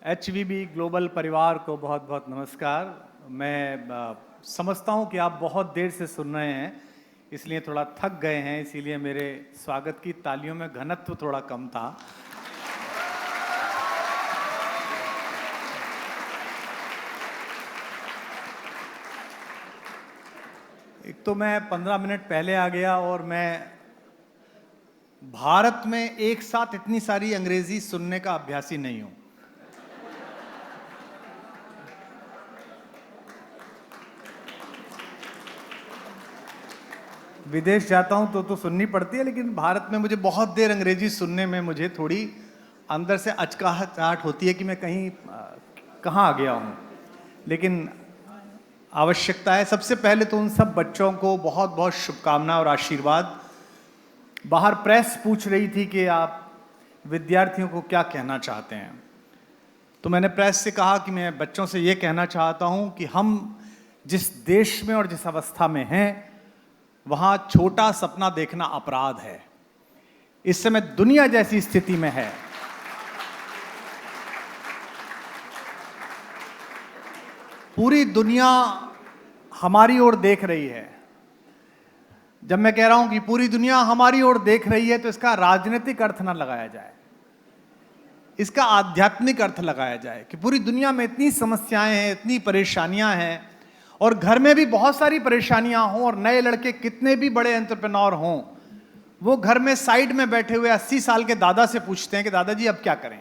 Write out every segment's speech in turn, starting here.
HVB global परिवार को बहुत बहुत नमस्कार। मैं समझता हूं कि आप बहुत देर से सुन रहे हैं, इसलिए थोड़ा थक गए हैं, इसीलिए मेरे स्वागत की तालियों में घनत्व थोड़ा कम था। एक तो मैं 15 मिनट पहले आ गया और मैं भारत में एक साथ इतनी सारी अंग्रेजी सुनने का अभ्यासी नहीं हूं। विदेश जाता हूं तो सुननी पड़ती है, लेकिन भारत में मुझे बहुत देर अंग्रेजी सुनने में मुझे थोड़ी अंदर से अचकाहट होती है कि मैं कहीं कहाँ आ गया हूं। लेकिन आवश्यकता है। सबसे पहले तो उन सब बच्चों को बहुत बहुत शुभकामनाएं और आशीर्वाद। बाहर प्रेस पूछ रही थी कि आप विद्यार्थियों को क्या कहना चाहते हैं, तो मैंने प्रेस से कहा कि मैं बच्चों से ये कहना चाहता हूं कि हम जिस देश में और जिस अवस्था में हैं, वहां छोटा सपना देखना अपराध है। इस समय दुनिया जैसी स्थिति में है, पूरी दुनिया हमारी ओर देख रही है। जब मैं कह रहा हूं कि पूरी दुनिया हमारी ओर देख रही है, तो इसका राजनीतिक अर्थ ना लगाया जाए, इसका आध्यात्मिक अर्थ लगाया जाए कि पूरी दुनिया में इतनी समस्याएं हैं, इतनी परेशानियां हैं, और घर में भी बहुत सारी परेशानियां हों, और नए लड़के कितने भी बड़े एंटरप्रेन्योर हों, वो घर में साइड में बैठे हुए 80 साल के दादा से पूछते हैं कि दादाजी अब क्या करें।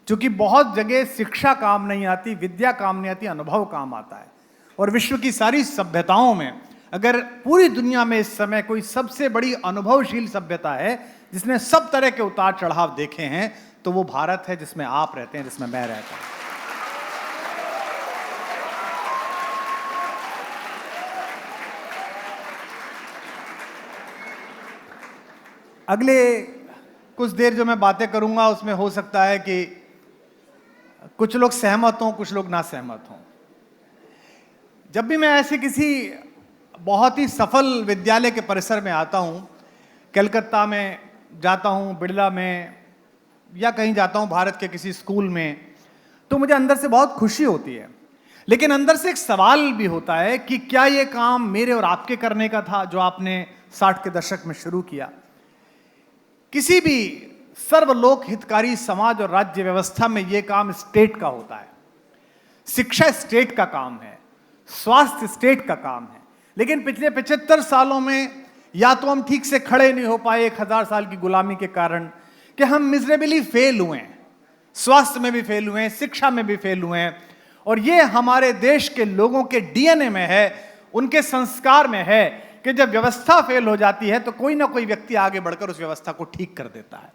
क्योंकि बहुत जगह शिक्षा काम नहीं आती, विद्या काम नहीं आती, अनुभव काम आता है। और विश्व की सारी सभ्यताओं में अगर पूरी दुनिया में इस समय कोई सबसे बड़ी अनुभवशील सभ्यता है जिसने सब तरह के उतार चढ़ाव देखे हैं, तो वो भारत है, जिसमें आप रहते हैं, जिसमें मैं रहता हूं। अगले कुछ देर जो मैं बातें करूंगा उसमें हो सकता है कि कुछ लोग सहमत हों, कुछ लोग ना सहमत हों। जब भी मैं ऐसे किसी बहुत ही सफल विद्यालय के परिसर में आता हूं, कलकत्ता में जाता हूं, बिड़ला में, या कहीं जाता हूं भारत के किसी स्कूल में, तो मुझे अंदर से बहुत खुशी होती है। लेकिन अंदर से एक सवाल भी होता है कि क्या ये काम मेरे और आपके करने का था, जो आपने 60 के दशक में शुरू किया। किसी भी सर्वलोक हितकारी समाज और राज्य व्यवस्था में यह काम स्टेट का होता है। शिक्षा स्टेट का काम है, स्वास्थ्य स्टेट का काम है। लेकिन पिछले 75 सालों में या तो हम ठीक से खड़े नहीं हो पाए 1000 साल की गुलामी के कारण, कि हम मिजरेबली फेल हुए हैं, स्वास्थ्य में भी फेल हुए हैं, शिक्षा में भी फेल हुए हैं। और ये हमारे देश के लोगों के डीएनए में है, उनके संस्कार में है कि जब व्यवस्था फेल हो जाती है तो कोई ना कोई व्यक्ति आगे बढ़कर उस व्यवस्था को ठीक कर देता है।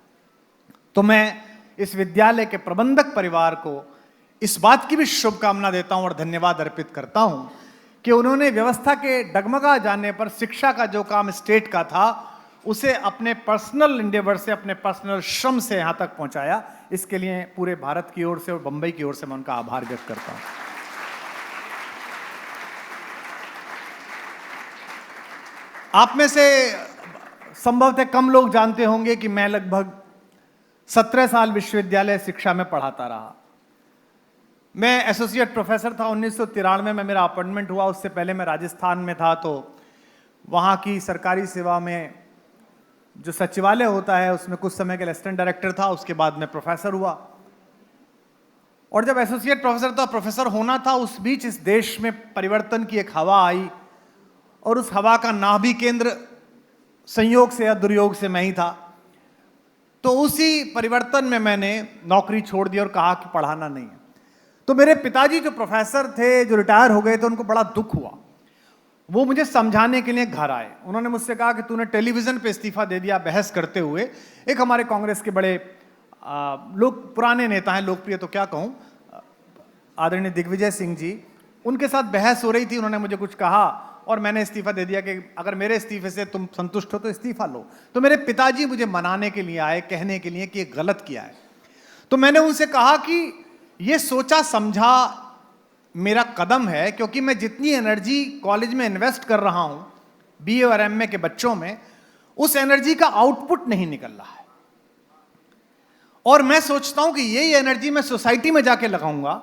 तो मैं इस विद्यालय के प्रबंधक परिवार को इस बात की भी शुभकामना देता हूं और धन्यवाद अर्पित करता हूं कि उन्होंने व्यवस्था के डगमगा जाने पर शिक्षा का जो काम स्टेट का था, उसे अपने पर्सनल इंडेवर से, अपने पर्सनल श्रम से यहां तक पहुंचाया। इसके लिए पूरे भारत की ओर से और बंबई की ओर से मैं उनका आभार व्यक्त करता हूं। आप में से संभवतः कम लोग जानते होंगे कि मैं लगभग 17 साल विश्वविद्यालय शिक्षा में पढ़ाता रहा। मैं एसोसिएट प्रोफेसर था। 1993 में मेरा अपॉइंटमेंट हुआ। उससे पहले मैं राजस्थान में था, तो वहाँ की सरकारी सेवा में जो सचिवालय होता है उसमें कुछ समय के लिए असिस्टेंट डायरेक्टर था। उसके बाद मैं प्रोफेसर हुआ, और जब एसोसिएट प्रोफेसर था, प्रोफेसर होना था, उस बीच इस देश में परिवर्तन की एक हवा आई, और उस हवा का नाभि केंद्र संयोग से या दुर्योग से मैं ही था। तो उसी परिवर्तन में मैंने नौकरी छोड़ दी और कहा कि पढ़ाना नहीं है। तो मेरे पिताजी जो प्रोफेसर थे, जो रिटायर हो गए थे, उनको बड़ा दुख हुआ। वो मुझे समझाने के लिए घर आए। उन्होंने मुझसे कहा कि तूने टेलीविजन पे इस्तीफा दे दिया बहस करते हुए। एक हमारे कांग्रेस के बड़े लोग, पुराने नेता हैं, लोकप्रिय तो क्या कहूं, आदरणीय दिग्विजय सिंह जी, उनके साथ बहस हो रही थी। उन्होंने मुझे कुछ कहा और मैंने इस्तीफा दे दिया कि अगर मेरे इस्तीफे से तुम संतुष्ट हो तो इस्तीफा लो। तो मेरे पिताजी मुझे मनाने के लिए आए, कहने के लिए कि ये गलत किया है। तो मैंने उनसे कहा कि ये सोचा समझा मेरा कदम है, क्योंकि मैं जितनी एनर्जी कॉलेज में इन्वेस्ट कर रहा हूं बीए और एमए के बच्चों में, उस एनर्जी का आउटपुट नहीं निकल रहा है। और मैं सोचता हूं कि यही एनर्जी मैं सोसाइटी में जाके लगाऊंगा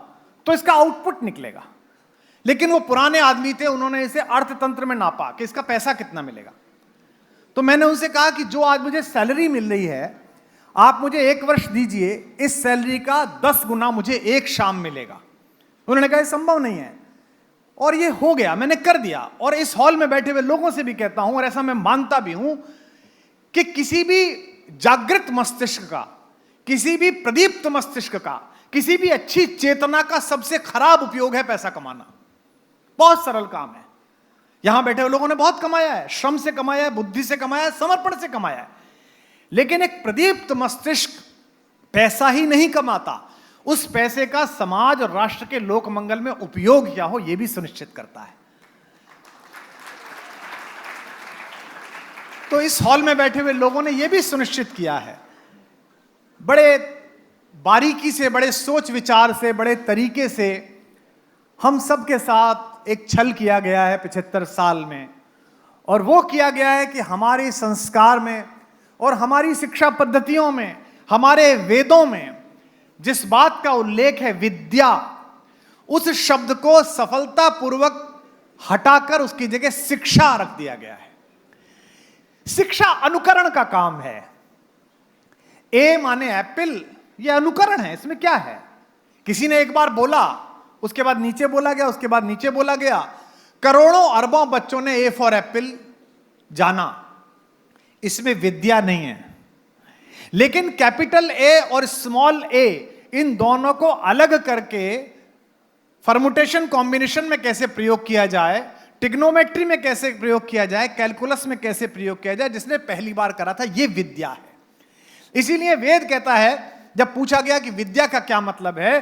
तो इसका आउटपुट निकलेगा। लेकिन वो पुराने आदमी थे, उन्होंने इसे अर्थतंत्र में नापा कि इसका पैसा कितना मिलेगा। तो मैंने उनसे कहा कि जो आज मुझे सैलरी मिल रही है, आप मुझे 1 वर्ष दीजिए, इस सैलरी का 10 गुना मुझे एक शाम मिलेगा। उन्होंने कहा संभव नहीं है, और ये हो गया, मैंने कर दिया। और इस हॉल में बैठे हुए लोगों से भी कहता हूं, और ऐसा मैं मानता भी हूं, कि किसी भी जागृत मस्तिष्क का, किसी भी प्रदीप्त मस्तिष्क का, किसी भी अच्छी चेतना का सबसे खराब उपयोग है पैसा कमाना। बहुत सरल काम है। यहां बैठे हुए लोगों ने बहुत कमाया है, श्रम से कमाया है, बुद्धि से कमाया है, समर्पण से कमाया है। लेकिन एक प्रदीप्त मस्तिष्क पैसा ही नहीं कमाता, उस पैसे का समाज और राष्ट्र के लोक मंगल में उपयोग क्या हो, यह भी सुनिश्चित करता है। तो इस हॉल में बैठे हुए लोगों ने यह भी सुनिश्चित किया है, बड़े बारीकी से, बड़े सोच विचार से, बड़े तरीके से हम सब के साथ एक छल किया गया है 75 साल में। और वो किया गया है कि हमारे संस्कार में और हमारी शिक्षा पद्धतियों में, हमारे वेदों में जिस बात का उल्लेख है विद्या, उस शब्द को सफलतापूर्वक हटाकर उसकी जगह शिक्षा रख दिया गया है। शिक्षा अनुकरण का काम है। ए माने एप्पल, यह अनुकरण है। इसमें क्या है? किसी ने एक बार बोला, उसके बाद नीचे बोला गया, उसके बाद नीचे बोला गया। करोड़ों अरबों बच्चों ने ए फॉर एप्पल जाना, इसमें विद्या नहीं है। लेकिन कैपिटल ए और स्मॉल ए, इन दोनों को अलग करके परमुटेशन कॉम्बिनेशन में कैसे प्रयोग किया जाए, ट्रिग्नोमेट्री में कैसे प्रयोग किया जाए, कैलकुलस में कैसे प्रयोग किया जाए, जिसने पहली बार करा था, यह विद्या है। इसीलिए वेद कहता है, जब पूछा गया कि विद्या का क्या मतलब है,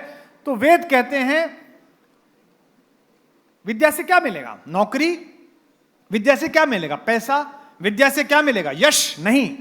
तो वेद कहते हैं विद्या से क्या मिलेगा? नौकरी। विद्या से क्या मिलेगा? पैसा। विद्या से क्या मिलेगा? यश नहीं।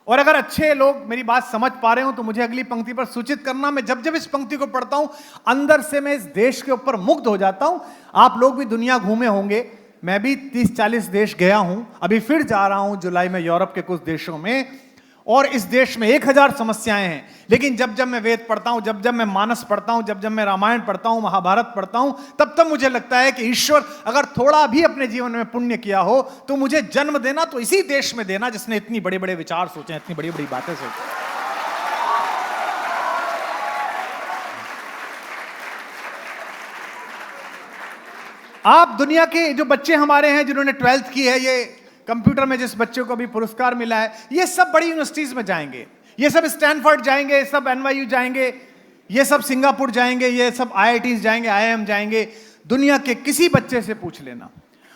और अगर अच्छे लोग मेरी बात समझ पा रहे हो तो मुझे अगली पंक्ति पर सूचित करना। मैं जब जब इस पंक्ति को पढ़ता हूं, अंदर से मैं इस देश के ऊपर मुग्ध हो जाता हूं। आप लोग भी दुनिया घूमे होंगे, मैं भी 30-40 देश गया हूं, अभी फिर जा रहा हूं जुलाई में यूरोप के कुछ देशों में। और इस देश में 1000 समस्याएं हैं, लेकिन जब जब मैं वेद पढ़ता हूं, जब जब मैं मानस पढ़ता हूं, जब जब मैं रामायण पढ़ता हूं, महाभारत पढ़ता हूं, तब तब मुझे लगता है कि ईश्वर अगर थोड़ा भी अपने जीवन में पुण्य किया हो तो मुझे जन्म देना तो इसी देश में देना जिसने इतनी बड़े बड़े विचार सोचे, इतनी बड़ी बड़ी बातें सोची। आप दुनिया के जो बच्चे हमारे हैं जिन्होंने 12th की है, ये कंप्यूटर में जिस बच्चे को भी पुरस्कार मिला है, ये सब बड़ी यूनिवर्सिटीज में जाएंगे, ये सब स्टैनफोर्ड जाएंगे, ये सब NYU जाएंगे, ये सब सिंगापुर जाएंगे, ये सब IITs जाएंगे, IIM जाएंगे। दुनिया के किसी बच्चे से पूछ लेना।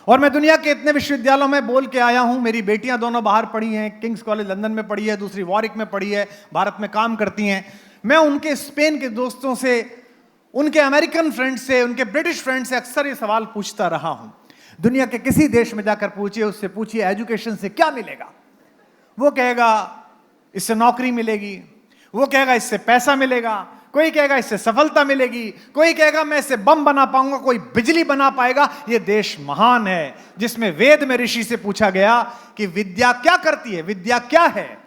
और मैं दुनिया के इतने विश्वविद्यालयों में बोल के आया हूं। मेरी बेटियां दोनों बाहर पढ़ी हैं, किंग्स कॉलेज लंदन में पढ़ी है, दूसरी वॉरिक में पढ़ी है, भारत में काम करती हैं। मैं उनके स्पेन के दोस्तों से, उनके अमेरिकन फ्रेंड से, उनके ब्रिटिश फ्रेंड से अक्सर ये सवाल पूछता रहा हूं। दुनिया के किसी देश में जाकर पूछिए, उससे पूछिए एजुकेशन से क्या मिलेगा। वो कहेगा इससे नौकरी मिलेगी, वो कहेगा इससे पैसा मिलेगा, कोई कहेगा इससे सफलता मिलेगी, कोई कहेगा मैं इससे बम बना पाऊंगा, कोई बिजली बना पाएगा। ये देश महान है जिसमें वेद में ऋषि से पूछा गया कि विद्या क्या करती है, विद्या क्या है?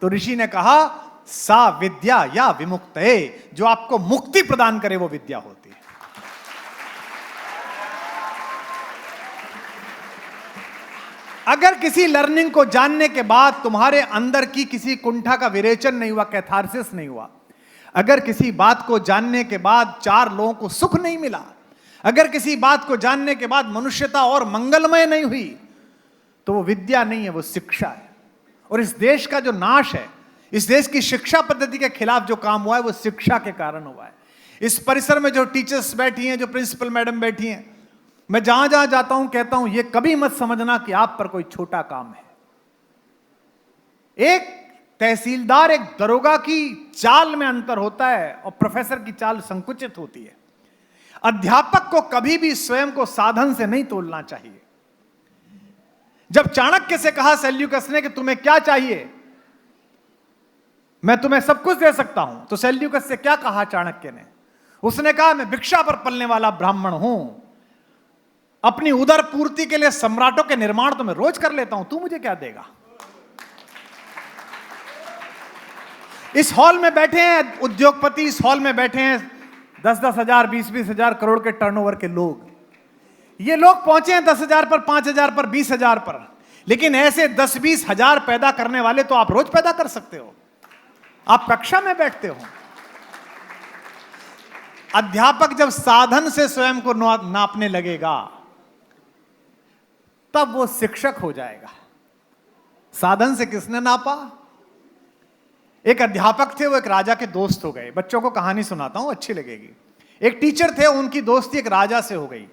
तो ऋषि ने कहा सा विद्या या विमुक्तये, जो आपको मुक्ति प्रदान करे वो विद्या होती है। अगर किसी लर्निंग को जानने के बाद तुम्हारे अंदर की किसी कुंठा का विरेचन नहीं हुआ, कैथारसिस नहीं हुआ, अगर किसी बात को जानने के बाद 4 लोगों को सुख नहीं मिला, अगर किसी बात को जानने के बाद मनुष्यता और मंगलमय नहीं हुई, तो वो विद्या नहीं है, वो शिक्षा है। और इस देश का जो नाश है, इस देश की शिक्षा पद्धति के खिलाफ जो काम हुआ है, वो शिक्षा के कारण हुआ है। इस परिसर में जो टीचर्स बैठी हैं, जो प्रिंसिपल मैडम बैठी हैं, मैं जहां जहां जाता हूं कहता हूं ये कभी मत समझना कि आप पर कोई छोटा काम है। एक तहसीलदार, एक दरोगा की चाल में अंतर होता है और प्रोफेसर की चाल संकुचित होती है। अध्यापक को कभी भी स्वयं को साधन से नहीं तोलना चाहिए। जब चाणक्य से कहा सेल्यूकस ने कि तुम्हें क्या चाहिए, मैं तुम्हें सब कुछ दे सकता हूं, तो सेल्यूकस से क्या कहा चाणक्य ने? उसने कहा मैं भिक्षा पर पलने वाला ब्राह्मण हूं, अपनी उदर पूर्ति के लिए सम्राटों के निर्माण तो मैं रोज कर लेता हूं, तू मुझे क्या देगा? इस हॉल में बैठे हैं उद्योगपति, इस हॉल में बैठे हैं 10-10 हजार, 20-20 हजार करोड़ के टर्नओवर के लोग। ये लोग पहुंचे हैं 10,000 पर, 5,000 पर, 20,000 पर, लेकिन ऐसे 10-20 हजार पैदा करने वाले तो आप रोज पैदा कर सकते हो। आप कक्षा में बैठते हो। अध्यापक जब साधन से स्वयं को नापने लगेगा तब वो शिक्षक हो जाएगा। साधन से किसने नापा? एक अध्यापक थे, वो एक राजा के दोस्त हो गए। बच्चों को कहानी सुनाता हूं, अच्छी लगेगी। एक टीचर थे, उनकी दोस्ती एक राजा से हो गई।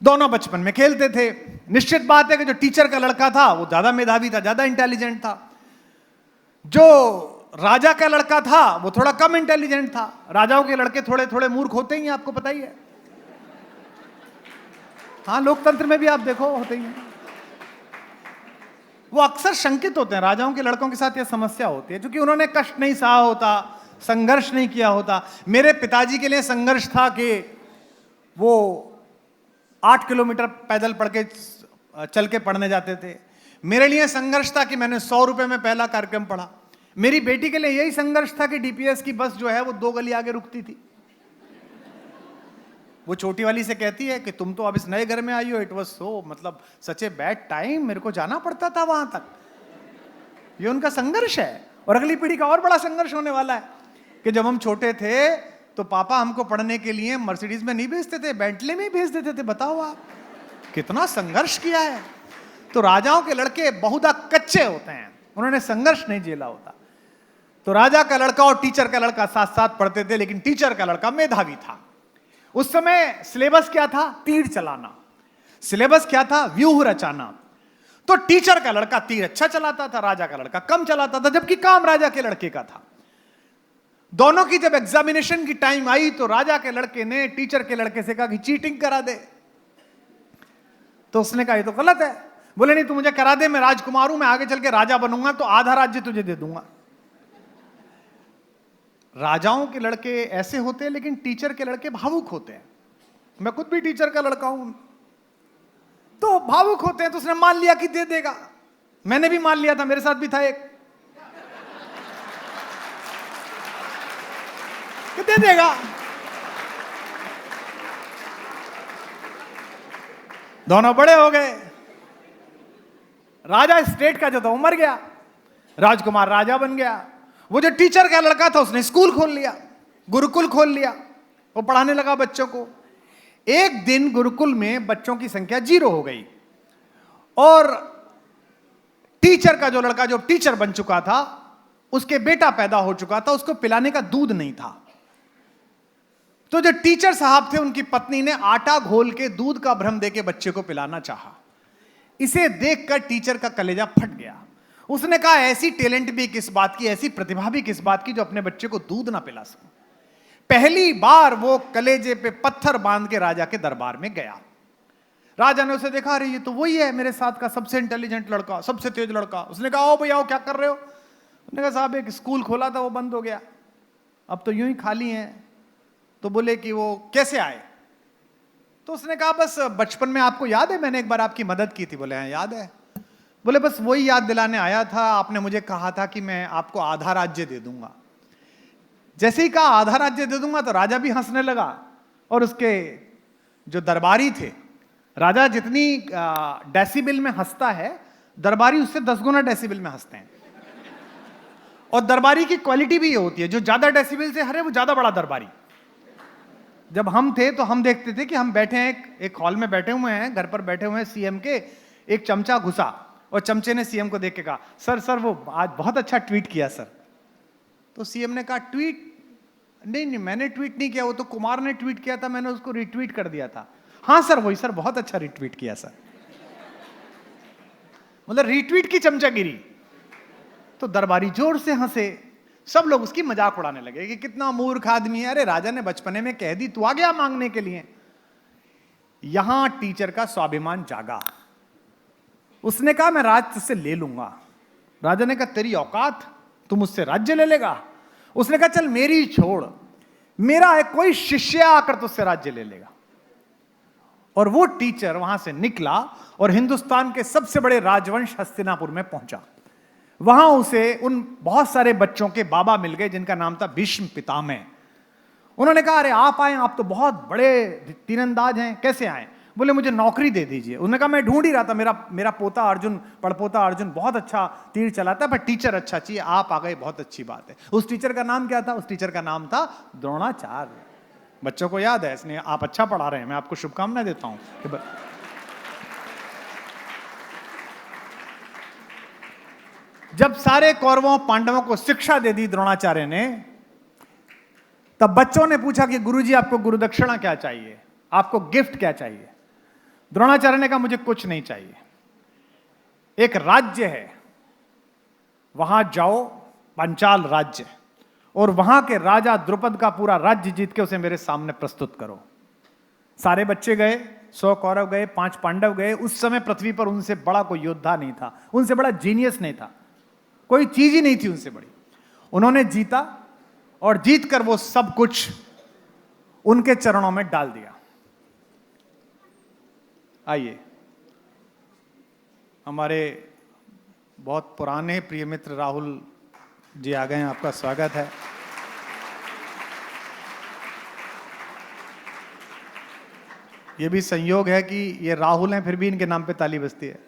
दोनों बचपन में खेलते थे। निश्चित बात है कि जो टीचर का लड़का था वो ज्यादा मेधावी था, ज्यादा इंटेलिजेंट था। जो राजा का लड़का था वो थोड़ा कम इंटेलिजेंट था। राजाओं के लड़के थोड़े थोड़े मूर्ख होते ही हैं, आपको पता ही है। हाँ, लोकतंत्र में भी आप देखो होते ही हैं। वो अक्सर शंकित होते हैं। राजाओं के लड़कों के साथ यह समस्या होती है क्योंकि उन्होंने कष्ट नहीं सहा होता, संघर्ष नहीं किया होता। मेरे पिताजी के लिए संघर्ष था कि वो 8 किलोमीटर पैदल चल के पढ़ने जाते थे। मेरे लिए संघर्ष था कि मैंने 100 रुपए में पहला कार्यक्रम पढ़ा। मेरी बेटी के लिए यही संघर्ष था कि डीपीएस की बस जो है वो 2 गली आगे रुकती थी। वो छोटी वाली से कहती है कि तुम तो अब इस नए घर में आई हो, इट वाज सो मतलब सच ए बैड टाइम, मेरे को जाना पड़ता था वहां तक। ये उनका संघर्ष है। और अगली पीढ़ी का और बड़ा संघर्ष होने वाला है कि जब हम छोटे थे तो पापा हमको पढ़ने के लिए मर्सिडीज में नहीं भेजते थे, बेंटले में ही भेज देते थे। बताओ आप कितना संघर्ष किया है। तो राजाओं के लड़के बहुधा कच्चे होते हैं, उन्होंने संघर्ष नहीं झेला होता। तो राजा का लड़का और टीचर का लड़का साथ साथ पढ़ते थे, लेकिन टीचर का लड़का मेधावी था। उस समय सिलेबस क्या था? तीर चलाना। सिलेबस क्या था? व्यूह रचाना। तो टीचर का लड़का तीर अच्छा चलाता था, राजा का लड़का कम चलाता था, जबकि काम राजा के लड़के का था। दोनों की जब एग्जामिनेशन की टाइम आई तो राजा के लड़के ने टीचर के लड़के से कहा कि चीटिंग करा दे। तो उसने कहा ये तो गलत है। बोले नहीं, तू मुझे करा दे, मैं राजकुमार हूं, मैं आगे चल के राजा बनूंगा तो आधा राज्य तुझे दे दूंगा। राजाओं के लड़के ऐसे होते हैं, लेकिन टीचर के लड़के भावुक होते हैं। मैं खुद भी टीचर का लड़का हूं, तो भावुक होते हैं। तो उसने मान लिया कि दे देगा। मैंने भी मान लिया था, मेरे साथ भी था एक कि दे देगा। दोनों बड़े हो गए। राजा स्टेट का जो था वो मर गया, राजकुमार राजा बन गया। वो जो टीचर का लड़का था उसने स्कूल खोल लिया, गुरुकुल खोल लिया, वो पढ़ाने लगा बच्चों को। एक दिन गुरुकुल में बच्चों की संख्या 0 हो गई और टीचर का जो लड़का जो टीचर बन चुका था, उसके बेटा पैदा हो चुका था, उसको पिलाने का दूध नहीं था। तो जो टीचर साहब थे उनकी पत्नी ने आटा घोल के दूध का भ्रम देके बच्चे को पिलाना चाहा। इसे देखकर टीचर का कलेजा फट गया। उसने कहा ऐसी टैलेंट भी किस बात की, ऐसी प्रतिभा भी किस बात की जो अपने बच्चे को दूध ना पिला सके। पहली बार वो कलेजे पे पत्थर बांध के राजा के दरबार में गया। राजा ने उसे देखा, अरे ये तो वही है मेरे साथ का सबसे इंटेलिजेंट लड़का, सबसे तेज लड़का। उसने कहा ओ भैया क्या कर रहे हो? उसने कहा साहब एक स्कूल खोला था वो बंद हो गया, अब तो यूं ही खाली है। तो बोले कि वो कैसे आए? तो उसने कहा बस बचपन में आपको याद है मैंने एक बार आपकी मदद की थी? बोले हाँ याद है। बोले बस वही याद दिलाने आया था, आपने मुझे कहा था कि मैं आपको आधा राज्य दे दूंगा। जैसे ही कहा आधा राज्य दे दूंगा तो राजा भी हंसने लगा और उसके जो दरबारी थे, राजा जितनी डेसिबल में हंसता है दरबारी उससे 10 गुना डेसिबल में हंसते हैं। और दरबारी की क्वालिटी भी ये होती है, जो ज्यादा डेसिबल से हरे वो ज्यादा बड़ा दरबारी। जब हम थे तो हम देखते थे कि हम बैठे हैं एक हॉल में बैठे हुए हैं, घर पर बैठे हुए हैं सीएम के, एक चमचा घुसा और चमचे ने सीएम को देख के कहा सर सर वो आज बहुत अच्छा ट्वीट किया सर। तो सीएम ने कहा ट्वीट? नहीं मैंने ट्वीट नहीं किया, वो तो कुमार ने ट्वीट किया था, मैंने उसको रिट्वीट कर दिया था। हाँ सर वही सर, बहुत अच्छा रिट्वीट किया सर। मतलब रिट्वीट की चमचागिरी। तो दरबारी जोर से हंसे, सब लोग उसकी मजाक उड़ाने लगे कि कितना मूर्ख आदमी है। अरे राजा ने बचपने में कह दी, तू आ गया मांगने के लिए। यहां टीचर का स्वाभिमान जागा। उसने कहा मैं राज तुझसे ले लूंगा। राजा ने कहा तेरी औकात, तू मुझसे राज्य ले लेगा? उसने कहा चल मेरी छोड़, मेरा एक कोई शिष्य आकर तुझसे राज्य ले लेगा। और वो टीचर वहां से निकला और हिंदुस्तान के सबसे बड़े राजवंश हस्तिनापुर में पहुंचा। वहां उसे उन बहुत सारे बच्चों के बाबा मिल गए जिनका नाम था भीष्म पितामह। उन्होंने कहा, अरे आप आए, आप तो बहुत बड़े तीरंदाज हैं, कैसे आए? बोले मुझे नौकरी दे दीजिए। उन्होंने कहा मैं ढूंढ ही रहा था, मेरा पोता अर्जुन, पड़पोता अर्जुन बहुत अच्छा तीर चलाता है, पर टीचर अच्छा चाहिए, आप आ गए, बहुत अच्छी बात है। उस टीचर का नाम क्या था? उस टीचर का नाम था द्रोणाचार्य। बच्चों को याद है, इसलिए आप अच्छा पढ़ा रहे हैं, मैं आपको शुभकामनाएं देता हूं। जब सारे कौरवों पांडवों को शिक्षा दे दी द्रोणाचार्य ने, तब बच्चों ने पूछा कि गुरुजी आपको गुरुदक्षिणा क्या चाहिए, आपको गिफ्ट क्या चाहिए? द्रोणाचार्य ने कहा मुझे कुछ नहीं चाहिए, एक राज्य है, वहां जाओ, पांचाल राज्य, और वहां के राजा द्रुपद का पूरा राज्य जीत के उसे मेरे सामने प्रस्तुत करो। सारे बच्चे गए, 100 कौरव गए, 5 पांडव गए। उस समय पृथ्वी पर उनसे बड़ा कोई योद्धा नहीं था, उनसे बड़ा जीनियस नहीं था, कोई चीज ही नहीं थी उनसे बड़ी। उन्होंने जीता और जीतकर वो सब कुछ उनके चरणों में डाल दिया। आइए, हमारे बहुत पुराने प्रिय मित्र राहुल जी आ गए हैं, आपका स्वागत है। ये भी संयोग है कि ये राहुल हैं, फिर भी इनके नाम पे ताली बजती है।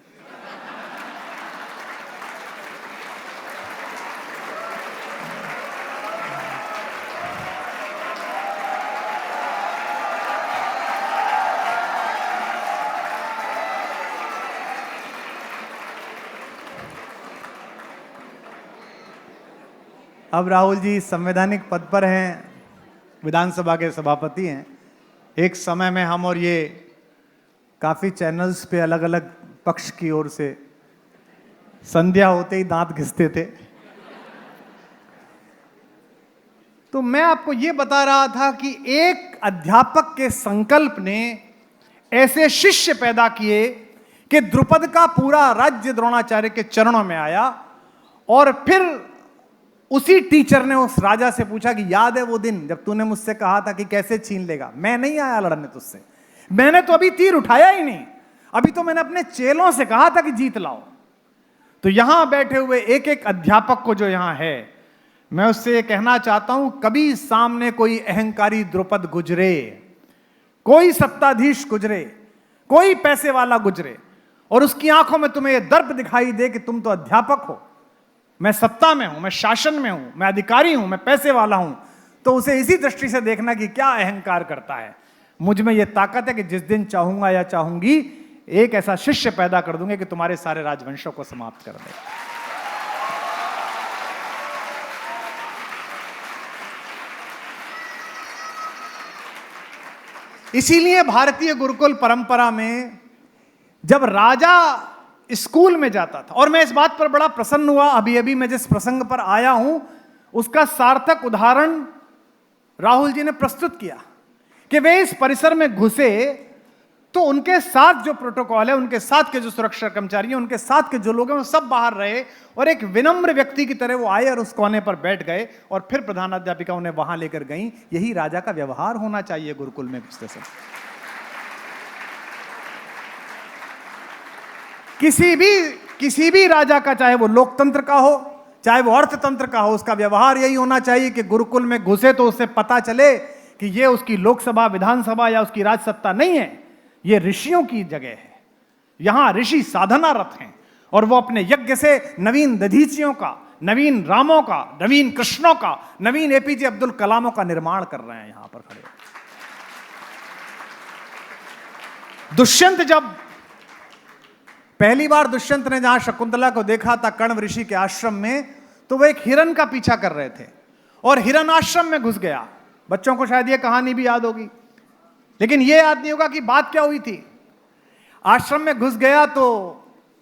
अब राहुल जी संवैधानिक पद पर हैं, विधानसभा के सभापति हैं। एक समय में हम और ये काफी चैनल्स पे अलग अलग पक्ष की ओर से संध्या होते ही दांत घिसते थे। तो मैं आपको ये बता रहा था कि एक अध्यापक के संकल्प ने ऐसे शिष्य पैदा किए कि द्रुपद का पूरा राज्य द्रोणाचार्य के चरणों में आया। और फिर उसी टीचर ने उस राजा से पूछा कि याद है वो दिन जब तूने मुझसे कहा था कि कैसे छीन लेगा? मैं नहीं आया लड़ने तुझसे, मैंने तो अभी तीर उठाया ही नहीं, अभी तो मैंने अपने चेलों से कहा था कि जीत लाओ। तो यहां बैठे हुए एक एक अध्यापक को जो यहां है, मैं उससे ये कहना चाहता हूं, कभी सामने कोई अहंकारी द्रुपद गुजरे, कोई सत्ताधीश गुजरे, कोई पैसे वाला गुजरे, और उसकी आंखों में तुम्हें यह दर्प दिखाई दे कि तुम तो अध्यापक हो, मैं सत्ता में हूं, मैं शासन में हूं, मैं अधिकारी हूं, मैं पैसे वाला हूं, तो उसे इसी दृष्टि से देखना कि क्या अहंकार करता है। मुझ में यह ताकत है कि जिस दिन चाहूंगा या चाहूंगी एक ऐसा शिष्य पैदा कर दूंगा कि तुम्हारे सारे राजवंशों को समाप्त कर दे। इसीलिए भारतीय गुरुकुल परंपरा में जब राजा स्कूल में जाता था, और मैं इस बात पर बड़ा प्रसन्न हुआ, अभी अभी मैं जिस प्रसंग पर आया हूं उसका सार्थक उदाहरण राहुल जी ने प्रस्तुत किया कि वे इस परिसर में घुसे तो उनके साथ जो प्रोटोकॉल है, उनके साथ के जो सुरक्षा कर्मचारी हैं, उनके साथ के जो लोग हैं, वो सब बाहर रहे और एक विनम्र व्यक्ति की तरह वो आए और उस कोने पर बैठ गए और फिर प्रधानाध्यापिका उन्हें वहां लेकर गई। यही राजा का व्यवहार होना चाहिए गुरुकुल में घुसते समय। किसी भी राजा का, चाहे वो लोकतंत्र का हो, चाहे वो अर्थतंत्र का हो, उसका व्यवहार यही होना चाहिए कि गुरुकुल में घुसे तो उसे पता चले कि ये उसकी लोकसभा, विधानसभा या उसकी राजसत्ता नहीं है, ये ऋषियों की जगह है। यहां ऋषि साधनारत हैं और वो अपने यज्ञ से नवीन दधीचियों का, नवीन रामों का, नवीन कृष्णों का, नवीन एपीजे अब्दुल कलामों का निर्माण कर रहे हैं यहां पर खड़े। दुष्यंत, जब पहली बार दुष्यंत ने जहां शकुंतला को देखा था कण्व ऋषि के आश्रम में, तो वो एक हिरन का पीछा कर रहे थे और हिरन आश्रम में घुस गया। बच्चों को शायद ये कहानी भी याद होगी, लेकिन ये याद नहीं होगा कि बात क्या हुई थी। आश्रम में घुस गया तो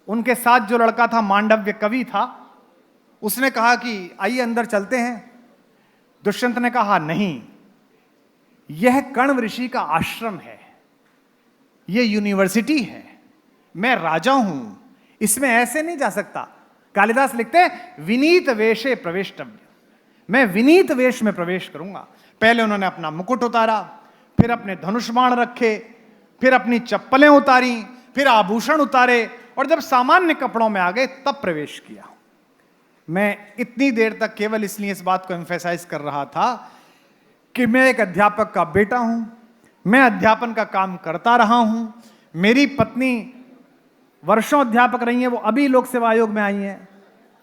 उनके साथ जो लड़का था, मांडव्य कवि था, उसने कहा कि आइए अंदर चलते हैं। दुष्यंत ने कहा नहीं, यह कण्व ऋषि का आश्रम है, यह यूनिवर्सिटी है, मैं राजा हूं, इसमें ऐसे नहीं जा सकता। कालिदास लिखते हैं विनीत वेशे प्रवेष्टव्य, मैं विनीत वेश में प्रवेश करूंगा। पहले उन्होंने अपना मुकुट उतारा, फिर अपने धनुष बाण रखे, फिर अपनी चप्पलें उतारी, फिर आभूषण उतारे, और जब सामान्य कपड़ों में आ गए तब प्रवेश किया। मैं इतनी देर तक केवल इसलिए इस बात को एम्फेसाइज कर रहा था कि मैं एक अध्यापक का बेटा हूं, मैं अध्यापन का काम करता रहा हूं, मेरी पत्नी वर्षों अध्यापक रही हैं, वो अभी लोक सेवा आयोग में आई हैं,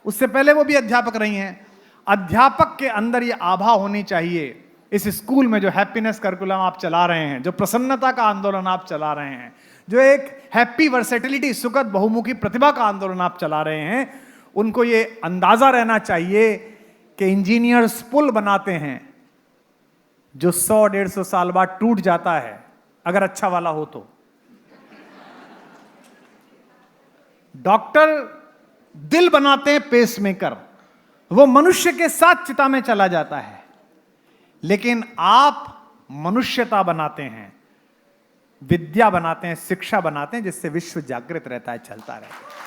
उससे पहले वो भी अध्यापक रही हैं। अध्यापक के अंदर ये आभा होनी चाहिए। इस स्कूल में जो हैप्पीनेस करिकुलम आप चला रहे हैं, जो प्रसन्नता का आंदोलन आप चला रहे हैं, जो एक हैप्पी वर्सेटिलिटी सुखद बहुमुखी प्रतिभा का आंदोलन आप चला रहे हैं, उनको ये अंदाजा रहना चाहिए कि इंजीनियर्स पुल बनाते हैं जो 100-150 साल बाद टूट जाता है, अगर अच्छा वाला हो तो। डॉक्टर दिल बनाते हैं पेसमेकर, वो मनुष्य के साथ चिता में चला जाता है। लेकिन आप मनुष्यता बनाते हैं, विद्या बनाते हैं, शिक्षा बनाते हैं, जिससे विश्व जागृत रहता है, चलता रहता है।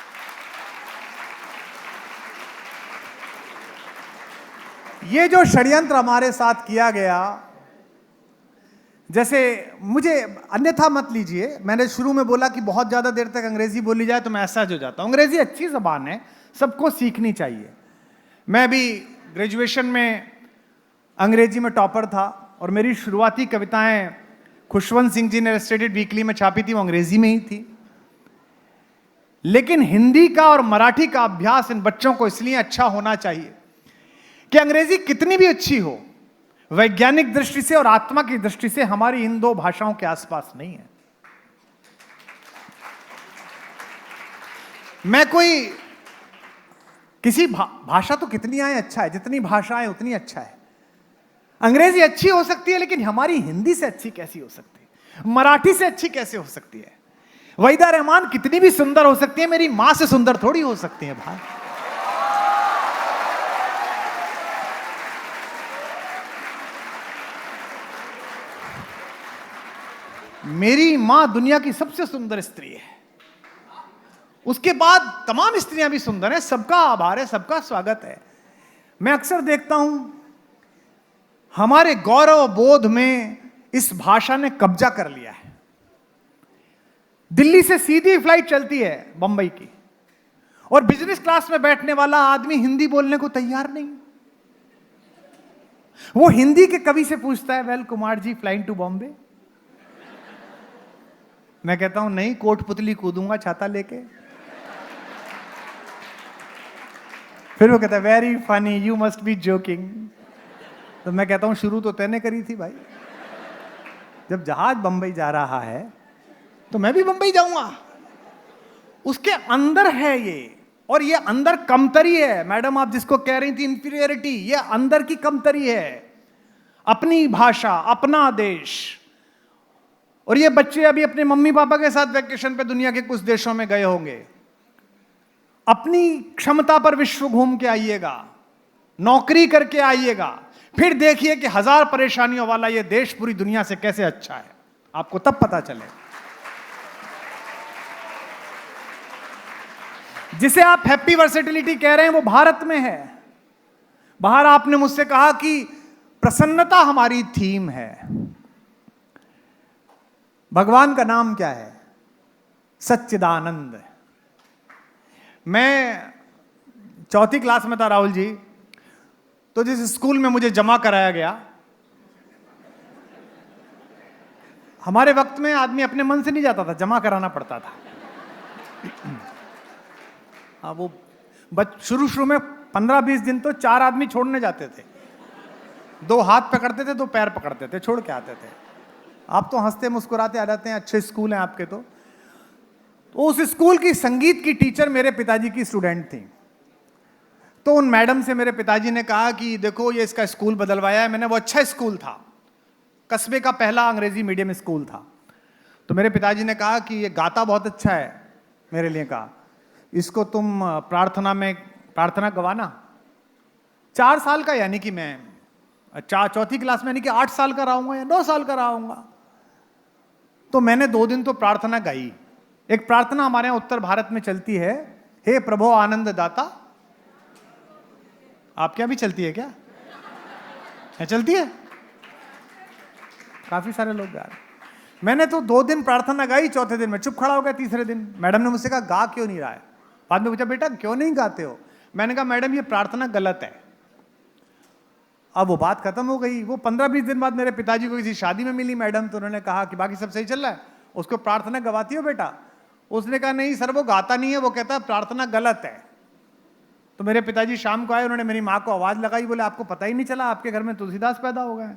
ये जो षड्यंत्र हमारे साथ किया गया, जैसे मुझे अन्यथा मत लीजिए, मैंने शुरू में बोला कि बहुत ज्यादा देर तक अंग्रेजी बोली जाए तो मैं असहज हो जाता हूं। अंग्रेजी अच्छी जबान है, सबको सीखनी चाहिए। मैं भी ग्रेजुएशन में अंग्रेजी में टॉपर था और मेरी शुरुआती कविताएं खुशवंत सिंह जी ने इलस्ट्रेटेड वीकली में छापी थी, वो अंग्रेजी में ही थी। लेकिन हिंदी का और मराठी का अभ्यास इन बच्चों को इसलिए अच्छा होना चाहिए कि अंग्रेजी कितनी भी अच्छी हो, वैज्ञानिक दृष्टि से और आत्मा की दृष्टि से हमारी इन दो भाषाओं के आसपास नहीं है। मैं कोई किसी भाषा तो कितनी आए अच्छा है, जितनी भाषाएं उतनी अच्छा है। अंग्रेजी अच्छी हो सकती है, लेकिन हमारी हिंदी से अच्छी कैसी हो सकती है, मराठी से अच्छी कैसे हो सकती है। वहीदा रहमान कितनी भी सुंदर हो सकती है, मेरी मां से सुंदर थोड़ी हो सकती है भाई। मेरी मां दुनिया की सबसे सुंदर स्त्री है, उसके बाद तमाम स्त्रियां भी सुंदर हैं। सबका आभार है, सबका स्वागत है। मैं अक्सर देखता हूं हमारे गौरव बोध में इस भाषा ने कब्जा कर लिया है। दिल्ली से सीधी फ्लाइट चलती है बंबई की, और बिजनेस क्लास में बैठने वाला आदमी हिंदी बोलने को तैयार नहीं। वो हिंदी के कवि से पूछता है, well Kumar ji flying to Bombay. मैं कहता हूं नहीं, कोटपुतली कूदूंगा छाता लेके। फिर वो कहता है, very funny, you must be joking. तो मैं कहता हूं शुरू तो तैने करी थी भाई। जब जहाज बंबई जा रहा है तो मैं भी बंबई जाऊंगा। उसके अंदर है ये, और ये अंदर कमतरी है। मैडम आप जिसको कह रही थी इंफीरियरिटी, ये अंदर की कमतरी है। अपनी भाषा, अपना देश। और ये बच्चे अभी अपने मम्मी पापा के साथ वैकेशन पे दुनिया के कुछ देशों में गए होंगे। अपनी क्षमता पर विश्व घूम के आइएगा, नौकरी करके आइएगा, फिर देखिए कि 1000 परेशानियों वाला ये देश पूरी दुनिया से कैसे अच्छा है। आपको तब पता चले। जिसे आप हैप्पी वर्सेटिलिटी कह रहे हैं वो भारत में है। बाहर आपने मुझसे कहा कि प्रसन्नता हमारी थीम है। भगवान का नाम क्या है? सच्चिदानंद। मैं 4th क्लास में था राहुल जी, तो जिस स्कूल में मुझे जमा कराया गया, हमारे वक्त में आदमी अपने मन से नहीं जाता था, जमा कराना पड़ता था। हाँ, वो शुरू में 15-20 दिन तो 4 आदमी छोड़ने जाते थे। 2 हाथ पकड़ते थे, 2 पैर पकड़ते थे, छोड़ के आते थे। आप तो हंसते मुस्कुराते आ जाते हैं, अच्छे स्कूल हैं आपके। तो उस स्कूल की संगीत की टीचर मेरे पिताजी की स्टूडेंट थी। तो उन मैडम से मेरे पिताजी ने कहा कि देखो ये इसका स्कूल बदलवाया है मैंने। वो अच्छा स्कूल था, कस्बे का पहला अंग्रेजी मीडियम स्कूल था। तो मेरे पिताजी ने कहा कि ये गाता बहुत अच्छा है, मेरे लिए कहा इसको तुम प्रार्थना गवाना। 4 साल का, यानी कि मैं 4th क्लास में, यानी कि 8 साल का रहा हूंगा या 9 साल का रहा हूंगा। तो मैंने 2 दिन तो प्रार्थना गाई। एक प्रार्थना हमारे यहां उत्तर भारत में चलती है, हे प्रभो आनंद दाता। आपके यहां भी चलती है क्या? है, चलती है? काफी सारे लोग गा रहे। मैंने तो 2 दिन प्रार्थना गाई, 4थे दिन में चुप खड़ा हो गया। 3रे दिन मैडम ने मुझसे कहा गा क्यों नहीं रहा है? बाद में पूछा बेटा क्यों नहीं गाते हो? मैंने कहा मैडम ये प्रार्थना गलत है। अब वो बात खत्म हो गई। वो 15-20 दिन बाद मेरे पिताजी को किसी शादी में मिली मैडम, तो उन्होंने कहा कि बाकी सब सही चल रहा है, उसको प्रार्थना गवाती हो बेटा? उसने कहा नहीं सर वो गाता नहीं है, वो कहता है प्रार्थना गलत है। तो मेरे पिताजी शाम को आए, उन्होंने मेरी माँ को आवाज लगाई, बोले आपको पता ही नहीं चला आपके घर में तुलसीदास पैदा हो गए?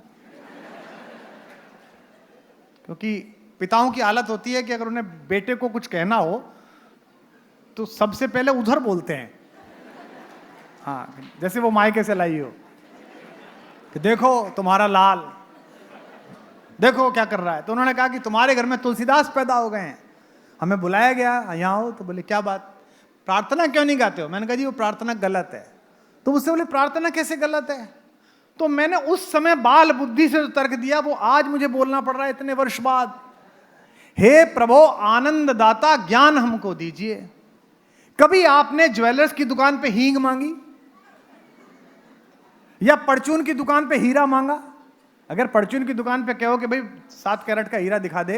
क्योंकि पिताओं की हालत होती है कि अगर उन्हें बेटे को कुछ कहना हो तो सबसे पहले उधर बोलते हैं। हाँ, जैसे वो मायके से लाई हो कि देखो तुम्हारा लाल देखो क्या कर रहा है। तो उन्होंने कहा कि तुम्हारे घर में तुलसीदास पैदा हो गए हैं, हमें बुलाया गया, यहाँ हो। तो बोले क्या बात, प्रार्थना क्यों नहीं गाते हो? मैंने कहा जी वो प्रार्थना गलत है। तो उससे बोले प्रार्थना कैसे गलत है? तो मैंने उस समय बाल बुद्धि से जो तर्क दिया वो आज मुझे बोलना पड़ रहा है इतने वर्ष बाद। हे प्रभु आनंद दाता ज्ञान हमको दीजिए। कभी आपने ज्वेलर्स की दुकान पे हींग मांगी या परचून की दुकान पे हीरा मांगा? अगर परचून की दुकान पे कहो कि भाई 7 कैरेट का हीरा दिखा दे,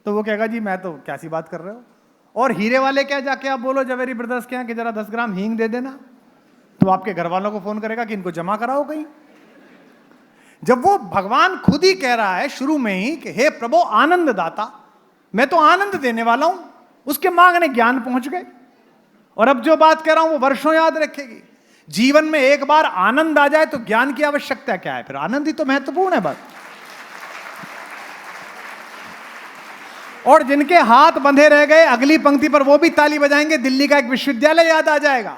तो वो कहेगा जी मैं तो क्या सी बात कर रहे हो। और हीरे वाले क्या जाके आप बोलो जवेरी ब्रदर्स के यहाँ कि जरा 10 ग्राम हींग दे देना, तो आपके घर वालों को फोन करेगा कि इनको जमा कराओ कहीं। जब वो भगवान खुद ही कह रहा है शुरू में ही कि हे प्रभु आनंद दाता, मैं तो आनंद देने वाला हूं, उसके मांगने ज्ञान पहुंच गए। और अब जो बात कह रहा हूं वो वर्षों याद रखेगी। जीवन में एक बार आनंद आ जाए तो ज्ञान की आवश्यकता क्या है? फिर आनंद ही तो महत्वपूर्ण है बस। और जिनके हाथ बंधे रह गए अगली पंक्ति पर वो भी ताली बजाएंगे, दिल्ली का एक विश्वविद्यालय याद आ जाएगा।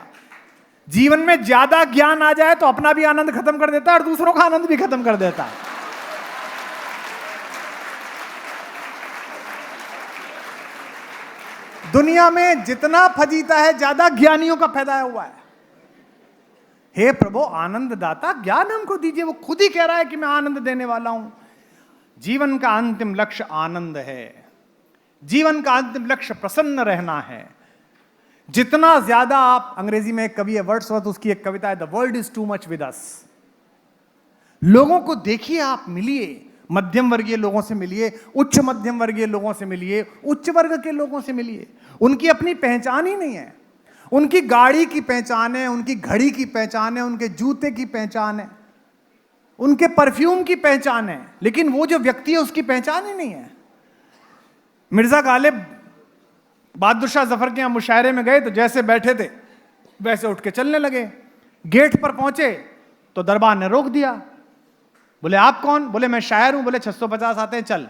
जीवन में ज्यादा ज्ञान आ जाए तो अपना भी आनंद खत्म कर देता है और दूसरों का आनंद भी खत्म कर देता है। दुनिया में जितना फजीता है ज्यादा ज्ञानियों का फैलाया हुआ है। हे प्रभु आनंद दाता ज्ञान हमको दीजिए। वो खुद ही कह रहा है कि मैं आनंद देने वाला हूं। जीवन का अंतिम लक्ष्य आनंद है। जीवन का अंतिम लक्ष्य प्रसन्न रहना है। जितना ज्यादा आप, अंग्रेजी में एक कवि है वर्ड्सवर्थ, उसकी एक कविता है the world is too much with us. लोगों को देखिए, आप मिलिए, मध्यम वर्गीय लोगों से मिलिए, उच्च मध्यम वर्गीय लोगों से मिलिए, उच्च वर्ग के लोगों से मिलिए। उनकी अपनी पहचान ही नहीं है। उनकी गाड़ी की पहचान है, उनकी घड़ी की पहचान है, उनके जूते की पहचान है, उनके परफ्यूम की पहचान है, लेकिन वो जो व्यक्ति है उसकी पहचान ही नहीं है। मिर्जा गालिब बहादुर शाह जफर के यहां मुशायरे में गए तो जैसे बैठे थे वैसे उठ के चलने लगे। गेट पर पहुंचे तो दरबार ने रोक दिया। बोले आप कौन? बोले मैं शायर हूं। बोले 650 आते हैं, चल।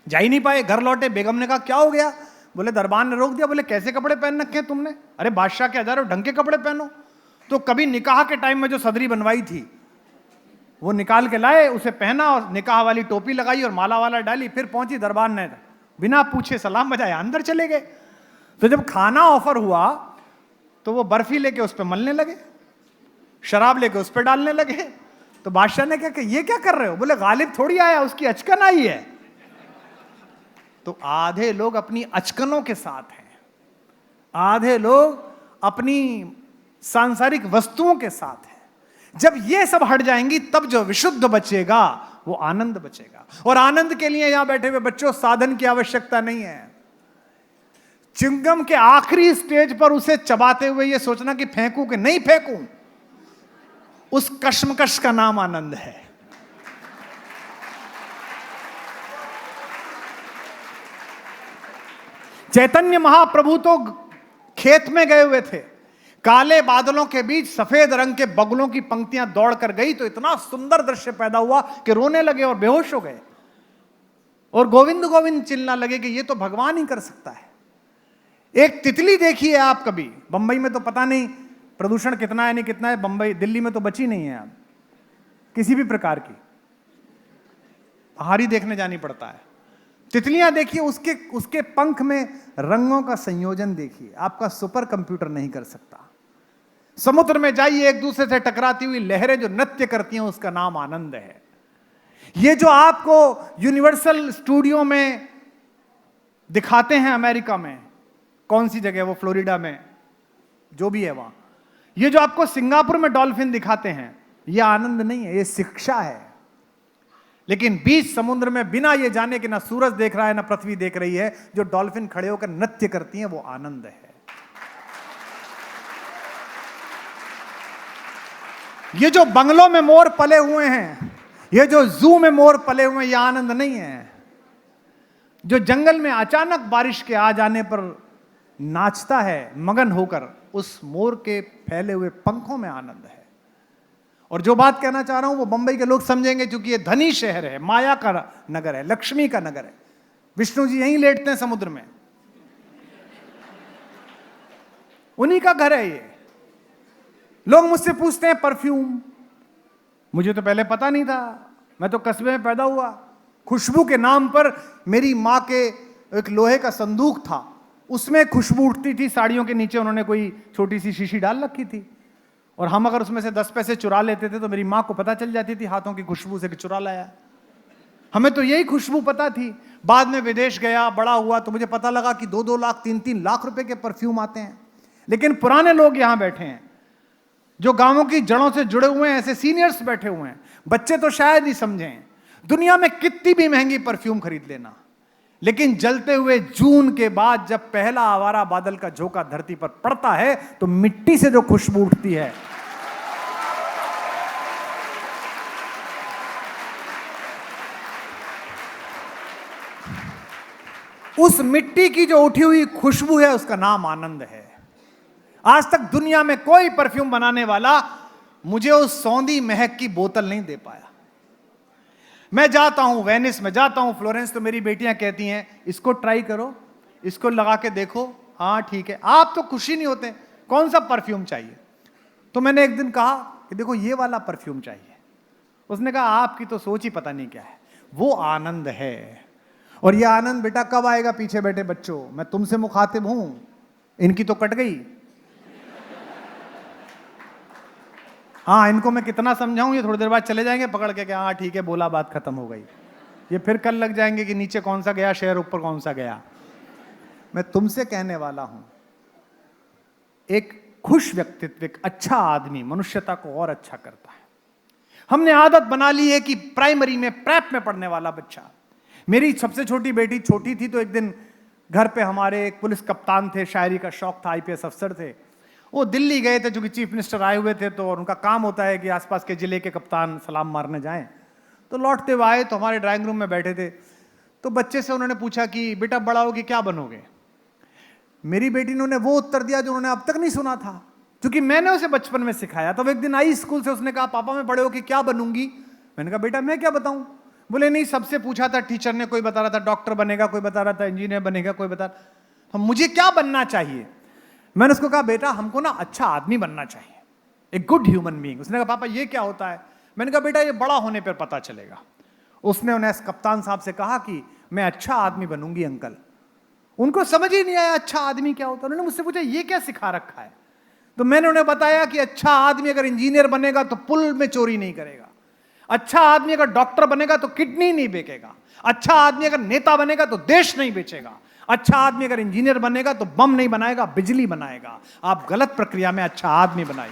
जा ही नहीं पाए, घर लौटे। बेगम ने कहा क्या हो गया? बोले दरबार ने रोक दिया। बोले कैसे कपड़े पहन रखे हैं तुमने? अरे बादशाह के हजारों ढंग के कपड़े पहनो। तो कभी निकाह के टाइम में जो सदरी बनवाई थी वो निकाल के लाए, उसे पहना और निकाह वाली टोपी लगाई और माला वाला डाली। फिर पहुंची दरबार ने, बिना पूछे सलाम बजाए अंदर चले गए। तो जब खाना ऑफर हुआ तो वो बर्फी लेके उस पर मलने लगे, शराब लेके उस पर डालने लगे। तो बादशाह ने कहा कि ये क्या कर रहे हो? बोले गालिब थोड़ी आया, उसकी अचकन आई है। तो आधे लोग अपनी अचकनों के साथ हैं, आधे लोग अपनी सांसारिक वस्तुओं के साथ हैं। जब ये सब हट जाएंगी तब जो विशुद्ध बचेगा वो आनंद बचेगा। और आनंद के लिए यहां बैठे हुए बच्चों साधन की आवश्यकता नहीं है। चिंगम के आखिरी स्टेज पर उसे चबाते हुए ये सोचना कि फेंकूं कि नहीं फेंकूं, उस कश्मकश का नाम आनंद है। चैतन्य महाप्रभु तो खेत में गए हुए थे, काले बादलों के बीच सफेद रंग के बगुलों की पंक्तियां दौड़ कर गई तो इतना सुंदर दृश्य पैदा हुआ कि रोने लगे और बेहोश हो गए और गोविंद गोविंद चिल्लाने लगे कि ये तो भगवान ही कर सकता है। एक तितली देखिए आप कभी, बंबई में तो पता नहीं प्रदूषण कितना है नहीं कितना है, बंबई दिल्ली में तो बची नहीं है अब किसी भी प्रकार की, बाहर ही देखने जानी पड़ता है। तितलियां देखिए, उसके पंख में रंगों का संयोजन देखिए, आपका सुपर कंप्यूटर नहीं कर सकता। समुद्र में जाइए, एक दूसरे से टकराती हुई लहरें जो नृत्य करती हैं उसका नाम आनंद है। ये जो आपको यूनिवर्सल स्टूडियो में दिखाते हैं अमेरिका में, कौन सी जगह, वो फ्लोरिडा में जो भी है वहां, ये जो आपको सिंगापुर में डॉल्फिन दिखाते हैं, ये आनंद नहीं है, ये शिक्षा है। लेकिन बीच समुद्र में बिना ये जाने कि ना सूरज देख रहा है ना पृथ्वी देख रही है, जो डॉल्फिन खड़े होकर नृत्य करती हैं वो आनंद है। ये जो बंगलों में मोर पले हुए हैं, ये जो जू में मोर पले हुए हैं, ये आनंद नहीं है। जो जंगल में अचानक बारिश के आ जाने पर नाचता है मगन होकर, उस मोर के फैले हुए पंखों में आनंद है। और जो बात कहना चाह रहा हूं वो बंबई के लोग समझेंगे, क्योंकि ये धनी शहर है, माया का नगर है, लक्ष्मी का नगर है। विष्णु जी यहीं लेटते हैं समुद्र में, उन्हीं का घर है ये। लोग मुझसे पूछते हैं परफ्यूम, मुझे तो पहले पता नहीं था, मैं तो कस्बे में पैदा हुआ। खुशबू के नाम पर मेरी माँ के एक लोहे का संदूक था, उसमें खुशबू उठती थी। साड़ियों के नीचे उन्होंने कोई छोटी सी शीशी डाल रखी थी, और हम अगर उसमें से 10 पैसे चुरा लेते थे तो मेरी माँ को पता चल जाती थी हाथों की खुशबू से कि चुरा लाया। हमें तो यही खुशबू पता थी। बाद में विदेश गया, बड़ा हुआ, तो मुझे पता लगा कि 2-2 लाख 3-3 लाख रुपए के परफ्यूम आते हैं। लेकिन पुराने लोग यहां बैठे हैं जो गांवों की जड़ों से जुड़े हुए हैं, ऐसे सीनियर्स बैठे हुए हैं। बच्चे तो शायद ही समझें, दुनिया में कितनी भी महंगी परफ्यूम खरीद लेना, लेकिन जलते हुए जून के बाद जब पहला आवारा बादल का झोंका धरती पर पड़ता है तो मिट्टी से जो खुशबू उठती है, उस मिट्टी की जो उठी हुई खुशबू है, उसका नाम आनंद है। आज तक दुनिया में कोई परफ्यूम बनाने वाला मुझे उस सौंधी महक की बोतल नहीं दे पाया। मैं जाता हूं वेनिस में, जाता हूं फ्लोरेंस, तो मेरी बेटियां कहती हैं इसको ट्राई करो, इसको लगा के देखो, हाँ ठीक है। आप तो खुश ही नहीं होते, कौन सा परफ्यूम चाहिए? तो मैंने एक दिन कहा कि देखो ये वाला परफ्यूम चाहिए। उसने कहा आपकी तो सोच ही पता नहीं क्या है, वो आनंद है। और ये आनंद बेटा कब आएगा? पीछे बैठे बच्चों, मैं तुमसे मुखातिब हूं, इनकी तो कट गई। हाँ, इनको मैं कितना समझाऊं, ये थोड़ी देर बाद चले जाएंगे पकड़ के, हाँ ठीक है बोला, बात खत्म हो गई। ये फिर कल लग जाएंगे कि नीचे कौन सा गया शेर, ऊपर कौन सा गया। मैं तुमसे कहने वाला हूं, एक खुश व्यक्तित्व, एक अच्छा आदमी मनुष्यता को और अच्छा करता है। हमने आदत बना ली है कि प्राइमरी में, प्रेप में पढ़ने वाला बच्चा, मेरी सबसे छोटी बेटी छोटी थी तो एक दिन घर पे हमारे एक पुलिस कप्तान थे, शायरी का शौक था, आईपीएस अफसर थे। वो दिल्ली गए थे चूंकि चीफ मिनिस्टर आए हुए थे, तो उनका काम होता है कि आसपास के जिले के कप्तान सलाम मारने जाएं। तो लौटते हुए आए तो हमारे ड्राइंग रूम में बैठे थे, तो बच्चे से उन्होंने पूछा कि बेटा बड़ा होके क्या बनोगे? मेरी बेटी ने वो उत्तर दिया जो उन्होंने अब तक नहीं सुना था, क्योंकि मैंने उसे बचपन में सिखाया। तब एक दिन आई स्कूल से, उसने कहा पापा मैं बड़े होके क्या बनूंगी? मैंने कहा बेटा मैं क्या बताऊं? बोले नहीं, सबसे पूछा था टीचर ने, कोई बता रहा था डॉक्टर बनेगा, कोई बता रहा था इंजीनियर बनेगा, कोई बता, तो मुझे क्या बनना चाहिए? मैंने उसको कहा बेटा हमको ना अच्छा आदमी बनना चाहिए, एक गुड ह्यूमन बीइंग। उसने कहा पापा ये क्या होता है? मैंने कहा बेटा ये बड़ा होने पर पता चलेगा। उसने उन्हें कप्तान साहब से कहा कि मैं अच्छा आदमी बनूंगी अंकल। उनको समझ ही नहीं आया अच्छा आदमी क्या होता है। उन्होंने मुझसे पूछा ये क्या सिखा रखा है? तो मैंने उन्हें बताया कि अच्छा आदमी अगर इंजीनियर बनेगा तो पुल में चोरी नहीं करेगा, अच्छा आदमी अगर डॉक्टर बनेगा तो किडनी नहीं बेचेगा, अच्छा आदमी अगर नेता बनेगा तो देश नहीं बेचेगा, अच्छा आदमी अगर इंजीनियर बनेगा तो बम नहीं बनाएगा, बिजली बनाएगा। आप गलत प्रक्रिया में अच्छा आदमी बनाइए।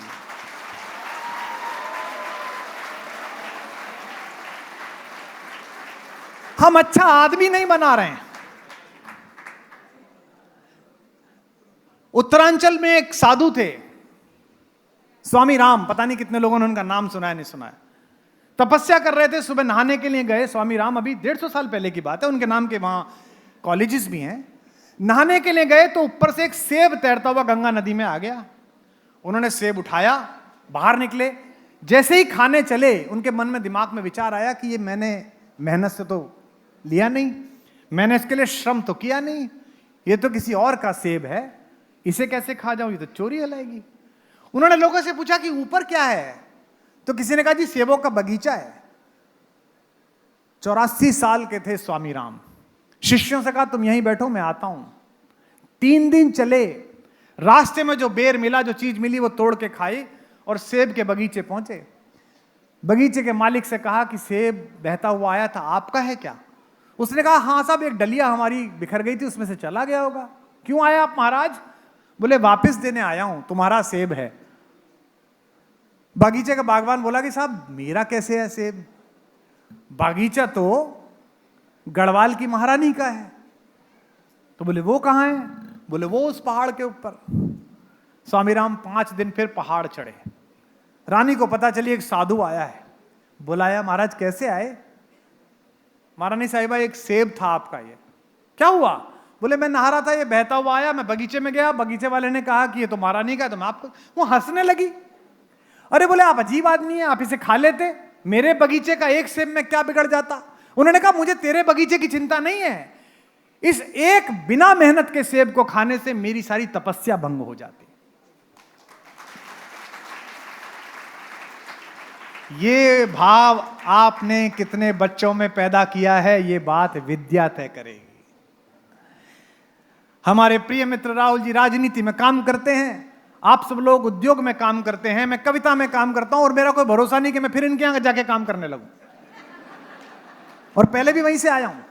हम अच्छा आदमी नहीं बना रहे हैं। उत्तरांचल में एक साधु थे, स्वामी राम, पता नहीं कितने लोगों ने उनका नाम सुना है नहीं सुना है। तपस्या कर रहे थे, सुबह नहाने के लिए गए स्वामी राम, अभी 150 साल पहले की बात है, उनके नाम के वहां कॉलेजेस भी हैं। नहाने के लिए गए तो ऊपर से एक सेब तैरता हुआ गंगा नदी में आ गया। उन्होंने सेब उठाया, बाहर निकले, जैसे ही खाने चले उनके मन में दिमाग में विचार आया कि ये मैंने मेहनत से तो लिया नहीं, मैंने इसके लिए श्रम तो किया नहीं, ये तो किसी और का सेब है, इसे कैसे खा जाऊं, ये तो चोरी कहलाएगी। उन्होंने लोगों से पूछा कि ऊपर क्या है? तो किसी ने कहा जी सेबों का बगीचा है। 84 साल के थे स्वामी राम। शिष्यों से कहा तुम यहीं बैठो मैं आता हूं। 3 दिन चले, रास्ते में जो बेर मिला, जो चीज मिली वो तोड़ के खाई और सेब के बगीचे पहुंचे। बगीचे के मालिक से कहा कि सेब बहता हुआ आया था, आपका है क्या? उसने कहा हाँ साहब, एक डलिया हमारी बिखर गई थी उसमें से चला गया होगा। क्यों आया आप महाराज? बोले वापस देने आया हूं, तुम्हारा सेब है। बागीचे का बागवान बोला कि साहब मेरा कैसे है सेब? बागीचा तो गढ़वाल की महारानी का है। तो बोले वो कहां है? बोले वो उस पहाड़ के ऊपर। स्वामी राम 5 दिन फिर पहाड़ चढ़े, रानी को पता चली एक साधु आया है। बुलाया, महाराज कैसे आए? महारानी साहिबा एक सेब था आपका, ये क्या हुआ? बोले मैं नहा रहा था, ये बहता हुआ आया, मैं बगीचे में गया, बगीचे वाले ने कहा कि ये तो महारानी का है, तो मैं आपको। वो हंसने लगी। अरे बोले आप अजीब आदमी हैं, आप इसे खा लेते, मेरे बगीचे का एक सेब में क्या बिगड़ जाता? उन्होंने कहा मुझे तेरे बगीचे की चिंता नहीं है, इस एक बिना मेहनत के सेब को खाने से मेरी सारी तपस्या भंग हो जाती। ये भाव आपने कितने बच्चों में पैदा किया है, ये बात विद्या तय करेगी। हमारे प्रिय मित्र राहुल जी राजनीति में काम करते हैं, आप सब लोग उद्योग में काम करते हैं, मैं कविता में काम करता हूं, और मेरा कोई भरोसा नहीं कि मैं फिर इनके यहां जाके काम करने लगूं, और पहले भी वहीं से आया हूं।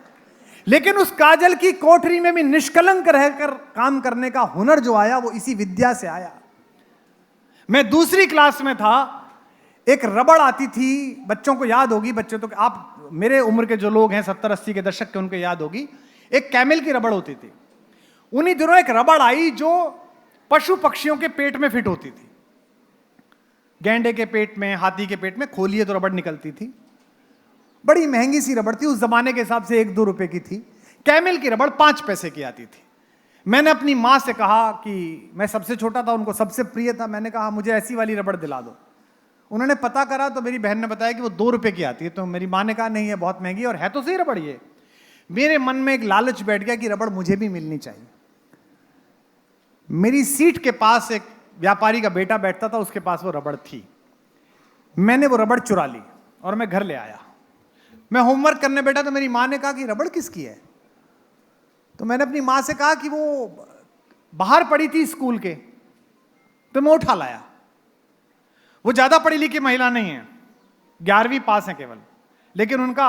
लेकिन उस काजल की कोठरी में भी निष्कलंक रहकर काम करने का हुनर जो आया वो इसी विद्या से आया। मैं दूसरी क्लास में था, एक रबड़ आती थी, बच्चों को याद होगी, बच्चे तो आप मेरे उम्र के जो लोग हैं 70-80 के दशक के, उनको याद होगी। एक कैमल की रबड़ होती थी। उन्हीं दिनों एक रबड़ आई जो पशु पक्षियों के पेट में फिट होती थी। गैंडे के पेट में, हाथी के पेट में खोलिए तो रबड़ निकलती थी। बड़ी महंगी सी रबड़ थी, उस जमाने के हिसाब से 1-2 रुपए की थी। कैमल की रबड़ 5 पैसे की आती थी। मैंने अपनी माँ से कहा कि मैं सबसे छोटा था, उनको सबसे प्रिय था, मैंने कहा मुझे ऐसी वाली रबड़ दिला दो। उन्होंने पता करा तो मेरी बहन ने बताया कि वो 2 रुपए की आती है। तो मेरी माँ ने कहा नहीं है, बहुत महंगी, और है तो सही रबड़ ये। मेरे मन में एक लालच बैठ गया कि रबड़ मुझे भी मिलनी चाहिए। मेरी सीट के पास एक व्यापारी का बेटा बैठता था, उसके पास वो रबड़ थी। मैंने वो रबड़ चुरा ली और मैं घर ले आया। मैं होमवर्क करने बैठा तो मेरी माँ ने कहा कि रबड़ किसकी है? तो मैंने अपनी माँ से कहा कि वो बाहर पड़ी थी स्कूल के, तो मैं उठा लाया। वो ज्यादा पढ़ी लिखी महिला नहीं है, 11वीं पास है केवल, लेकिन उनका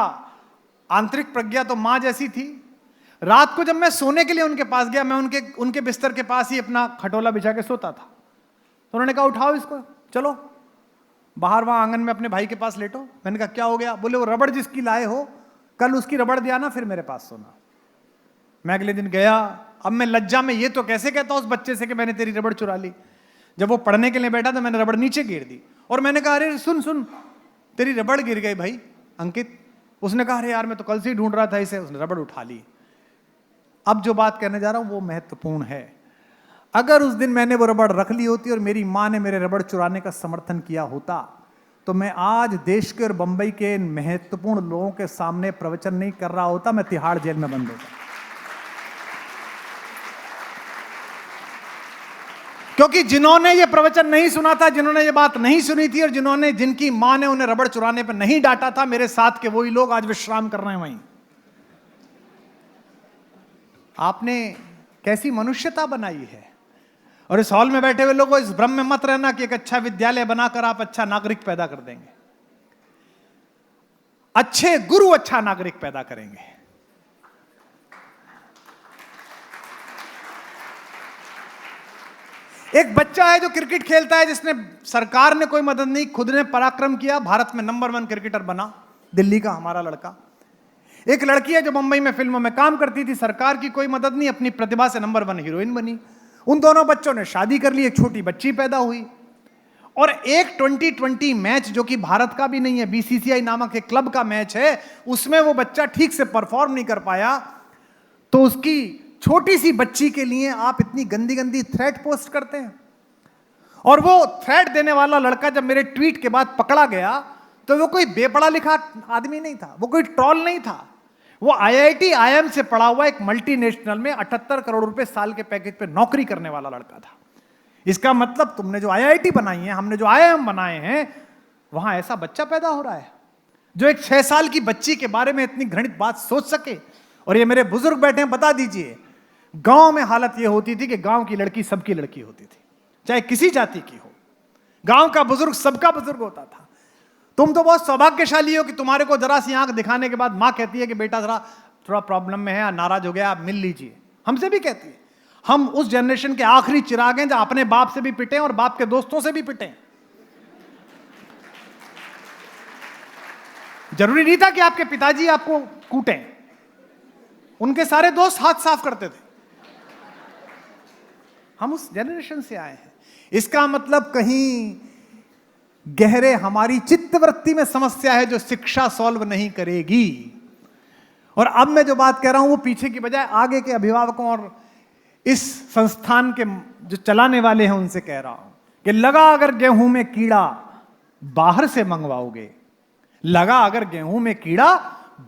आंतरिक प्रज्ञा तो मां जैसी थी। रात को जब मैं सोने के लिए उनके पास गया, मैं उनके बिस्तर के पास ही अपना खटोला बिछा के सोता था, तो उन्होंने कहा उठाओ इसको, चलो बाहर वहां आंगन में अपने भाई के पास लेटो। मैंने कहा क्या हो गया? बोले वो रबड़ जिसकी लाए हो, कल उसकी रबड़ दिया ना, फिर मेरे पास सोना। मैं अगले दिन गया। अब मैं लज्जा में ये तो कैसे कहता उस बच्चे से कि मैंने तेरी रबड़ चुरा ली। जब वो पढ़ने के लिए बैठा तो मैंने रबड़ नीचे गिर दी, और मैंने कहा अरे सुन सुन, तेरी रबड़ गिर गई भाई अंकित। उसने कहा अरे यार मैं तो कल से ही ढूंढ रहा था इसे। उसने रबड़ उठा ली। अब जो बात कहने जा रहा हूं वो महत्वपूर्ण है। अगर उस दिन मैंने वो रबड़ रख ली होती और मेरी मां ने मेरे रबड़ चुराने का समर्थन किया होता, तो मैं आज देश के और बंबई के महत्वपूर्ण लोगों के सामने प्रवचन नहीं कर रहा होता, मैं तिहाड़ जेल में बंद होता। क्योंकि जिन्होंने ये प्रवचन नहीं सुना था, जिन्होंने ये बात नहीं सुनी थी, और जिनकी मां ने उन्हें रबड़ चुराने पर नहीं डांटा था, मेरे साथ के वही लोग आज विश्राम कर रहे हैं वहीं। आपने कैसी मनुष्यता बनाई है। और इस हॉल में बैठे हुए लोगों, इस भ्रम में मत रहना कि एक अच्छा विद्यालय बनाकर आप अच्छा नागरिक पैदा कर देंगे। अच्छे गुरु अच्छा नागरिक पैदा करेंगे। एक बच्चा है जो क्रिकेट खेलता है, जिसने सरकार ने कोई मदद नहीं, खुद ने पराक्रम किया, भारत में नंबर 1 क्रिकेटर बना, दिल्ली का हमारा लड़का। एक लड़की है जो मुंबई में फिल्मों में काम करती थी, सरकार की कोई मदद नहीं, अपनी प्रतिभा से नंबर 1 हीरोइन बनी। उन दोनों बच्चों ने शादी कर ली, एक छोटी बच्ची पैदा हुई, और एक 2020 मैच जो कि भारत का भी नहीं है, बीसीसीआई नामक एक क्लब का मैच है, उसमें वो बच्चा ठीक से परफॉर्म नहीं कर पाया। तो उसकी छोटी सी बच्ची के लिए आप इतनी गंदी गंदी थ्रेट पोस्ट करते हैं। और वो थ्रेट देने वाला लड़का जब मेरे ट्वीट के बाद पकड़ा गया, तो वो कोई बेपढ़ा लिखा आदमी नहीं था, वो कोई ट्रॉल नहीं था, वो IIT IIM से पढ़ा हुआ एक मल्टीनेशनल में 78 करोड़ रुपए साल के पैकेज पे नौकरी करने वाला लड़का था। इसका मतलब तुमने जो IIT बनाई है, हमने जो IIM बनाए हैं, वहां ऐसा बच्चा पैदा हो रहा है जो एक 6 साल की बच्ची के बारे में इतनी घृणित बात सोच सके। और ये मेरे बुजुर्ग बैठे हैं, बता दीजिए, गांव में हालत ये होती थी कि गांव की लड़की सबकी लड़की होती थी, चाहे किसी जाति की हो। गांव का बुजुर्ग सबका बुजुर्ग होता था। तुम तो बहुत सौभाग्यशाली हो कि तुम्हारे को जरा सी आंख दिखाने के बाद मां कहती है कि बेटा जरा थोड़ा प्रॉब्लम में है, नाराज हो गया, आप मिल लीजिए। हमसे भी कहती है। हम उस जनरेशन के आखिरी चिराग हैं जहां अपने बाप से भी पिटे और बाप के दोस्तों से भी पिटे। जरूरी नहीं था कि आपके पिताजी आपको कूटें, उनके सारे दोस्त हाथ साफ करते थे। हम उस जनरेशन से आए हैं। इसका मतलब कहीं गहरे हमारी चित्तवृत्ति में समस्या है जो शिक्षा सॉल्व नहीं करेगी। और अब मैं जो बात कह रहा हूं वो पीछे की बजाय आगे के अभिभावकों और इस संस्थान के जो चलाने वाले हैं उनसे कह रहा हूं कि लगा अगर गेहूं में कीड़ा बाहर से मंगवाओगे, लगा अगर गेहूं में कीड़ा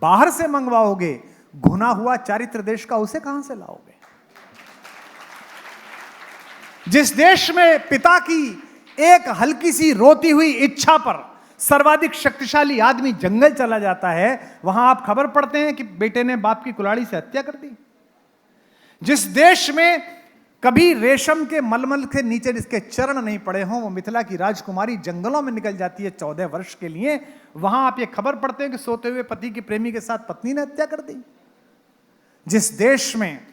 बाहर से मंगवाओगे, घुना हुआ चारित्र देश का उसे कहां से लाओगे? जिस देश में पिता की एक हल्की सी रोती हुई इच्छा पर सर्वाधिक शक्तिशाली आदमी जंगल चला जाता है, वहां आप खबर पढ़ते हैं कि बेटे ने बाप की कुल्हाड़ी से हत्या कर दी। जिस देश में कभी रेशम के मलमल के नीचे जिसके चरण नहीं पड़े हों, वो मिथिला की राजकुमारी जंगलों में निकल जाती है 14 वर्ष के लिए, वहां आप ये खबर पढ़ते हैं कि सोते हुए पति की प्रेमी के साथ पत्नी ने हत्या कर दी। जिस देश में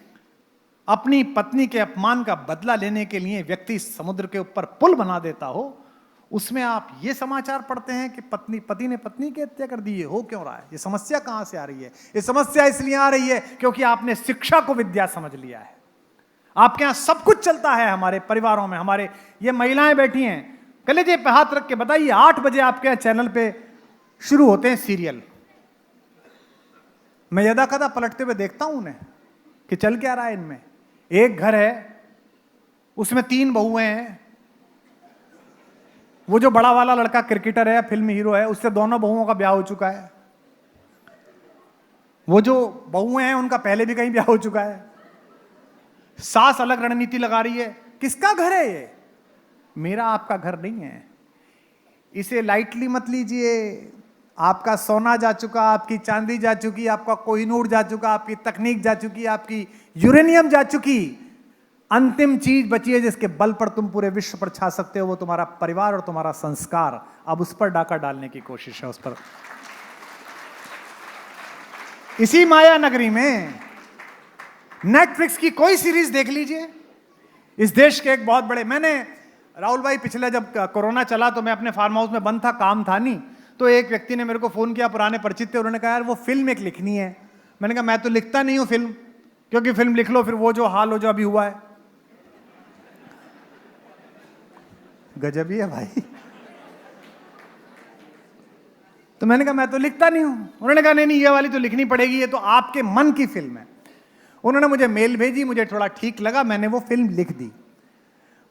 अपनी पत्नी के अपमान का बदला लेने के लिए व्यक्ति समुद्र के ऊपर पुल बना देता हो, उसमें आप ये समाचार पढ़ते हैं कि पति ने पत्नी की हत्या कर दी। हो क्यों रहा है? ये समस्या कहां से आ रही है? ये समस्या इसलिए आ रही है क्योंकि आपने शिक्षा को विद्या समझ लिया है। आपके यहां सब कुछ चलता है, हमारे परिवारों में। हमारे ये महिलाएं बैठी हैं, कलेजे पे हाथ रख के बताइए, 8 बजे आपके यहां चैनल पे शुरू होते हैं सीरियल। मैं यदा कदा पलटते हुए देखता हूं उन्हें कि चल क्या रहा है इनमें। एक घर है, उसमें 3 बहुएं हैं। वो जो बड़ा वाला लड़का क्रिकेटर है, फिल्म हीरो है, उससे दोनों बहुओं का ब्याह हो चुका है। वो जो बहुएं हैं उनका पहले भी कहीं ब्याह हो चुका है। सास अलग रणनीति लगा रही है। किसका घर है ये? मेरा आपका घर नहीं है। इसे लाइटली मत लीजिए। आपका सोना जा चुका, आपकी चांदी जा चुकी, आपका कोहिनूर जा चुका, आपकी तकनीक जा चुकी, आपकी यूरेनियम जा चुकी। अंतिम चीज बची है जिसके बल पर तुम पूरे विश्व पर छा सकते हो, वो तुम्हारा परिवार और तुम्हारा संस्कार। अब उस पर डाका डालने की कोशिश है, उस पर। इसी माया नगरी में नेटफ्लिक्स की कोई सीरीज देख लीजिए। इस देश के एक बहुत बड़े, मैंने राहुल भाई पिछले जब कोरोना चला तो मैं अपने फार्म हाउस में बंद था, काम था नहीं, तो एक व्यक्ति ने मेरे को फोन किया, पुराने परिचित थे। उन्होंने कहा यार वो फिल्म एक लिखनी है। मैंने कहा मैं तो लिखता नहीं हूं फिल्म, क्योंकि फिल्म लिख लो फिर वो जो हाल हो जो अभी हुआ है। गजब ही है भाई। तो मैंने कहा मैं तो लिखता नहीं हूं। उन्होंने कहा नहीं ये वाली तो लिखनी पड़ेगी, ये तो आपके मन की फिल्म है। उन्होंने मुझे मेल भेजी, मुझे थोड़ा ठीक लगा, मैंने वो फिल्म लिख दी।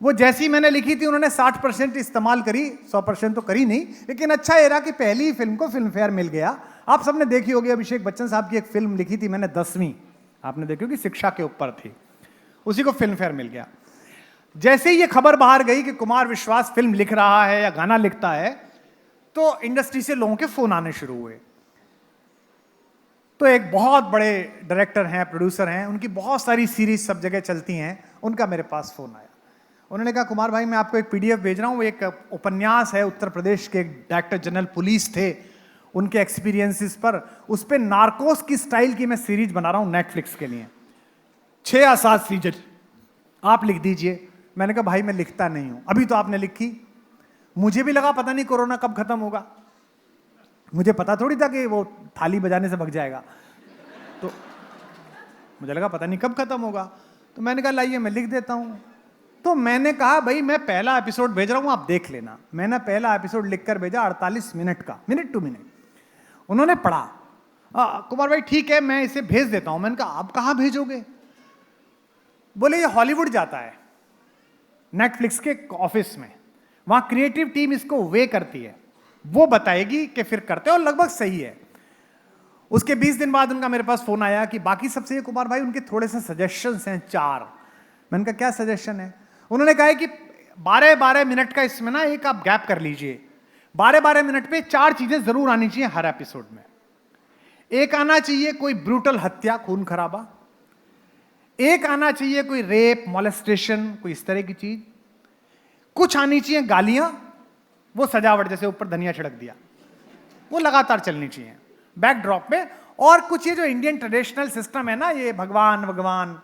वो जैसी मैंने लिखी थी उन्होंने 60% इस्तेमाल करी, 100% तो करी नहीं, लेकिन अच्छा ये रहा कि पहली ही फिल्म को फिल्म फेयर मिल गया। आप सबने देखी होगी, अभिषेक बच्चन साहब की एक फिल्म लिखी थी मैंने 10वीं, आपने देखी होगी, शिक्षा के ऊपर थी, उसी को फिल्म फेयर मिल गया। जैसे ही ये खबर बाहर गई कि कुमार विश्वास फिल्म लिख रहा है या गाना लिखता है, तो इंडस्ट्री से लोगों के फोन आने शुरू हुए। तो एक बहुत बड़े डायरेक्टर हैं, प्रोड्यूसर हैं, उनकी बहुत सारी सीरीज सब जगह चलती हैं, उनका मेरे पास फोन आया। उन्होंने कहा कुमार भाई मैं आपको एक पीडीएफ भेज रहा हूं, वो एक उपन्यास है, उत्तर प्रदेश के एक डायरेक्टर जनरल पुलिस थे, उनके एक्सपीरियंसेस पर, उस पर नार्कोस की स्टाइल की मैं सीरीज बना रहा हूं नेटफ्लिक्स के लिए, 6 या 7 सीजन, आप लिख दीजिए। मैंने कहा भाई मैं लिखता नहीं हूं। अभी तो आपने लिखी, मुझे भी लगा पता नहीं कोरोना कब खत्म होगा, मुझे पता थोड़ी था कि वो थाली बजाने से भग जाएगा, तो मुझे लगा पता नहीं कब खत्म होगा। तो मैंने कहा लाइए मैं लिख देता हूं। तो मैंने कहा भाई मैं पहला एपिसोड भेज रहा हूं, आप देख लेना। मैंने पहला एपिसोड लिखकर भेजा, 48 मिनट का, मिनट टू मिनट। उन्होंने पढ़ा, कुमार भाई ठीक है मैं इसे भेज देता हूं। मैंने कहा आप कहां भेजोगे? बोले ये हॉलीवुड जाता है, नेटफ्लिक्स के ऑफिस में, वहां क्रिएटिव टीम इसको वे करती है, वो बताएगी कि फिर करते हैं, और लगभग सही है। उसके 20 दिन बाद उनका मेरे पास फोन आया कि बाकी सबसे ये कुमार भाई उनके थोड़े से सजेशंस हैं 4। मैंने कहा क्या सजेशन है? उन्होंने कहा कि 12-12 मिनट का इसमें ना एक आप गैप कर लीजिए, 12-12 मिनट पे 4 चीजें जरूर आनी चाहिए हर एपिसोड में। एक आना चाहिए कोई ब्रूटल हत्या, खून खराबा, एक आना चाहिए कोई रेप, मोलेस्टेशन, कोई इस तरह की चीज, कुछ आनी चाहिए गालियां, वो सजावट जैसे ऊपर धनिया छिड़क दिया, वो लगातार चलनी चाहिए बैकड्रॉप में, और कुछ ये जो इंडियन ट्रेडिशनल सिस्टम है ना, ये भगवान भगवान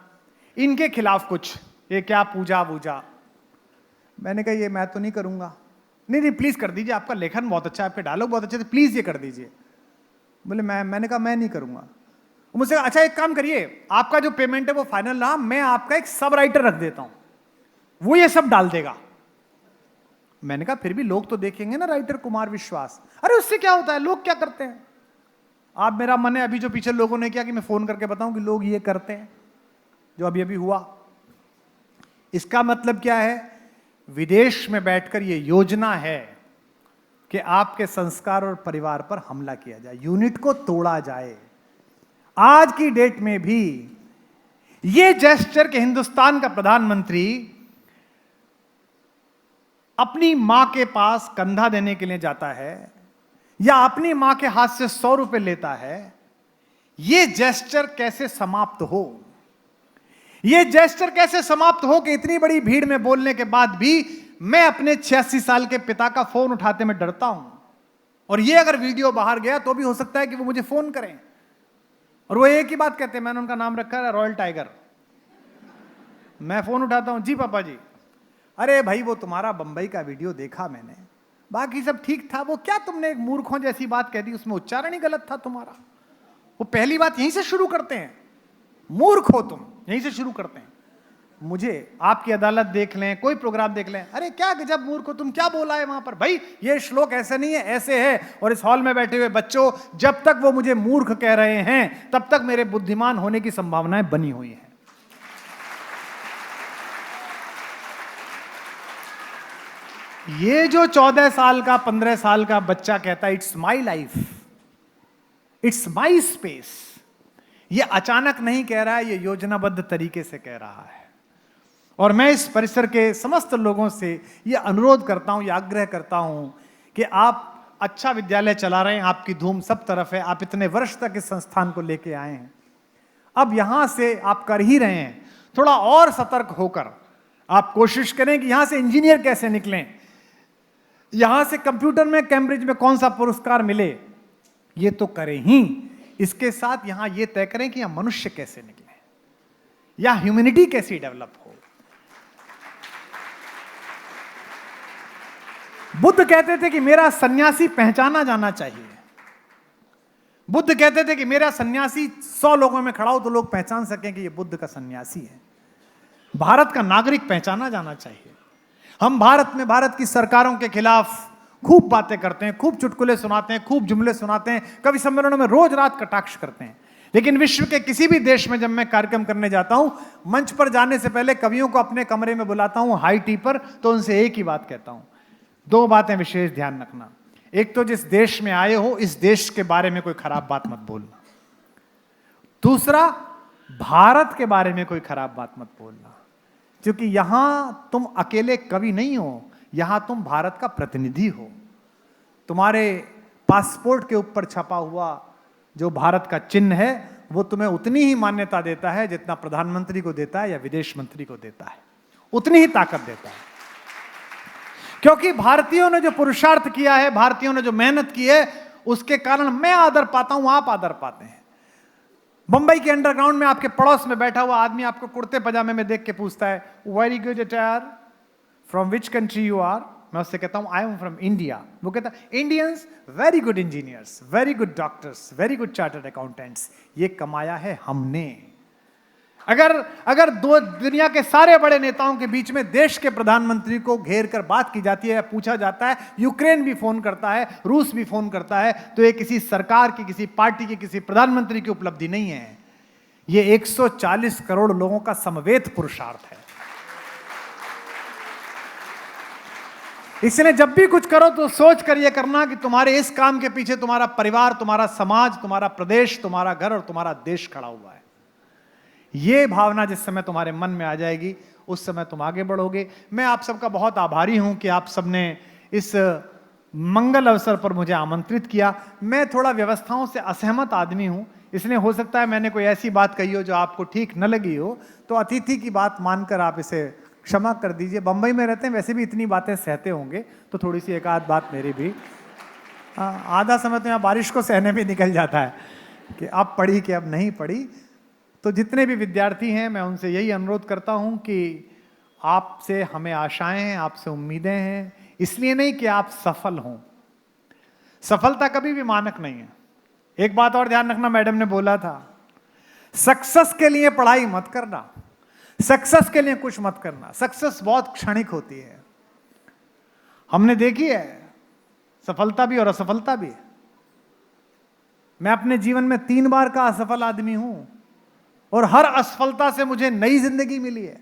इनके खिलाफ कुछ, ये क्या पूजा वूजा। मैंने कहा ये मैं तो नहीं करूंगा। नहीं प्लीज कर दीजिए, आपका लेखन बहुत अच्छा है, आपके डायलॉग बहुत अच्छे थे, प्लीज ये कर दीजिए। बोले मैंने कहा मैं नहीं करूंगा। मुझसे अच्छा एक काम करिए, आपका जो पेमेंट है वो फाइनल रहा, मैं आपका एक सब राइटर रख देता हूं, वो ये सब डाल देगा। मैंने कहा फिर भी लोग तो देखेंगे ना राइटर कुमार विश्वास। अरे उससे क्या होता है, लोग क्या करते हैं। आप मेरा मन है अभी जो पीछे लोगों ने किया कि मैं फोन करके बताऊं कि लोग ये करते हैं जो अभी अभी हुआ। इसका मतलब क्या है, विदेश में बैठकर ये योजना है कि आपके संस्कार और परिवार पर हमला किया जाए, यूनिट को तोड़ा जाए। आज की डेट में भी ये जेस्चर के हिंदुस्तान का प्रधानमंत्री अपनी मां के पास कंधा देने के लिए जाता है या अपनी मां के हाथ से 100 रुपए लेता है, ये जेस्चर कैसे समाप्त हो, ये जेस्चर कैसे समाप्त हो कि इतनी बड़ी भीड़ में बोलने के बाद भी मैं अपने 86 साल के पिता का फोन उठाते में डरता हूं। और ये अगर वीडियो बाहर गया तो भी हो सकता है कि वो मुझे फोन करें और वो एक ही बात कहते हैं, मैंने उनका नाम रखा है रॉयल टाइगर। मैं फोन उठाता हूं, जी पापा जी। अरे भाई वो तुम्हारा बंबई का वीडियो देखा मैंने, बाकी सब ठीक था, वो क्या तुमने एक मूर्खों जैसी बात कह दी, उसमें उच्चारण ही गलत था तुम्हारा। वो पहली बात यहीं से शुरू करते हैं, मूर्ख हो तुम, यहीं से शुरू करते हैं। मुझे आपकी अदालत देख लें, कोई प्रोग्राम देख लें, अरे क्या गजब मूर्ख हो तुम, क्या बोला है वहां पर, भाई ये श्लोक ऐसे नहीं है ऐसे है। और इस हॉल में बैठे हुए बच्चों, जब तक वो मुझे मूर्ख कह रहे हैं तब तक मेरे बुद्धिमान होने की संभावनाएं बनी हुई हैं। ये जो 14 साल का 15 साल का बच्चा कहता है it's my life, it's my space, ये अचानक नहीं कह रहा है, ये योजनाबद्ध तरीके से कह रहा है। और मैं इस परिसर के समस्त लोगों से ये अनुरोध करता हूं, ये आग्रह करता हूं कि आप अच्छा विद्यालय चला रहे हैं, आपकी धूम सब तरफ है, आप इतने वर्ष तक इस संस्थान को लेके आए हैं, अब यहां से आप कर ही रहे हैं, थोड़ा और सतर्क होकर आप कोशिश करें कि यहां से इंजीनियर कैसे निकलें, यहां से कंप्यूटर में कैम्ब्रिज में कौन सा पुरस्कार मिले, ये तो करें ही, इसके साथ यहां ये तय करें कि यहां मनुष्य कैसे निकले, या ह्यूमैनिटी कैसी डेवलप हो। बुद्ध कहते थे कि मेरा सन्यासी पहचाना जाना चाहिए। बुद्ध कहते थे कि मेरा सन्यासी 100 लोगों में खड़ा हो तो लोग पहचान सकें कि ये बुद्ध का सन्यासी है। भारत का नागरिक पहचाना जाना चाहिए। हम भारत में भारत की सरकारों के खिलाफ खूब बातें करते हैं, खूब चुटकुले सुनाते हैं, खूब जुमले सुनाते हैं, कवि सम्मेलनों में रोज रात कटाक्ष करते हैं, लेकिन विश्व के किसी भी देश में जब मैं कार्यक्रम करने जाता हूं, मंच पर जाने से पहले कवियों को अपने कमरे में बुलाता हूं हाई टी पर, तो उनसे एक ही बात कहता हूं, 2 बातें विशेष ध्यान रखना। एक तो जिस देश में आए हो इस देश के बारे में कोई खराब बात मत बोलना, दूसरा भारत के बारे में कोई खराब बात मत बोलना, क्योंकि यहां तुम अकेले कवि नहीं हो, यहां तुम भारत का प्रतिनिधि हो। तुम्हारे पासपोर्ट के ऊपर छपा हुआ जो भारत का चिन्ह है वो तुम्हें उतनी ही मान्यता देता है जितना प्रधानमंत्री को देता है या विदेश मंत्री को देता है, उतनी ही ताकत देता है। क्योंकि भारतीयों ने जो पुरुषार्थ किया है, भारतीयों ने जो मेहनत की है, उसके कारण मैं आदर पाता हूं, आप आदर पाते हैं। मुंबई के अंडरग्राउंड में आपके पड़ोस में बैठा हुआ आदमी आपको कुर्ते पजामे में देख के पूछता है very good attire, from which country you are. मैं उससे कहता हूं आई एम फ्रॉम इंडिया। वो कहता है Indians very good engineers, very good doctors, very good chartered accountants. ये कमाया है हमने। अगर दो दुनिया के सारे बड़े नेताओं के बीच में देश के प्रधानमंत्री को घेर कर बात की जाती है, पूछा जाता है, यूक्रेन भी फोन करता है, रूस भी फोन करता है, तो ये किसी सरकार की, किसी पार्टी की, किसी प्रधानमंत्री की उपलब्धि नहीं है, ये 140 करोड़ लोगों का समवेत पुरुषार्थ है। इसलिए जब भी कुछ करो तो सोच कर यह करना कि तुम्हारे इस काम के पीछे तुम्हारा परिवार, तुम्हारा समाज, तुम्हारा प्रदेश, तुम्हारा घर और तुम्हारा देश खड़ा हुआ है। ये भावना जिस समय तुम्हारे मन में आ जाएगी उस समय तुम आगे बढ़ोगे। मैं आप सबका बहुत आभारी हूं कि आप सबने इस मंगल अवसर पर मुझे आमंत्रित किया। मैं थोड़ा व्यवस्थाओं से असहमत आदमी हूं, इसलिए हो सकता है मैंने कोई ऐसी बात कही हो जो आपको ठीक न लगी हो, तो अतिथि की बात मानकर आप इसे क्षमा कर दीजिए। बंबई में रहते हैं, वैसे भी इतनी बातें सहते होंगे, तो थोड़ी सी एक आध बात मेरी भी। आधा समय तो यहाँ बारिश को सहने में निकल जाता है कि अब पढ़ी कि अब नहीं पढ़ी। तो जितने भी विद्यार्थी हैं मैं उनसे यही अनुरोध करता हूं कि आपसे हमें आशाएं हैं, आपसे उम्मीदें हैं, इसलिए नहीं कि आप सफल हों। सफलता कभी भी मानक नहीं है। एक बात और ध्यान रखना, मैडम ने बोला था सक्सेस के लिए पढ़ाई मत करना, सक्सेस के लिए कुछ मत करना। सक्सेस बहुत क्षणिक होती है। हमने देखी है सफलता भी और असफलता भी। मैं अपने जीवन में 3 बार का असफल आदमी हूं और हर असफलता से मुझे नई जिंदगी मिली है।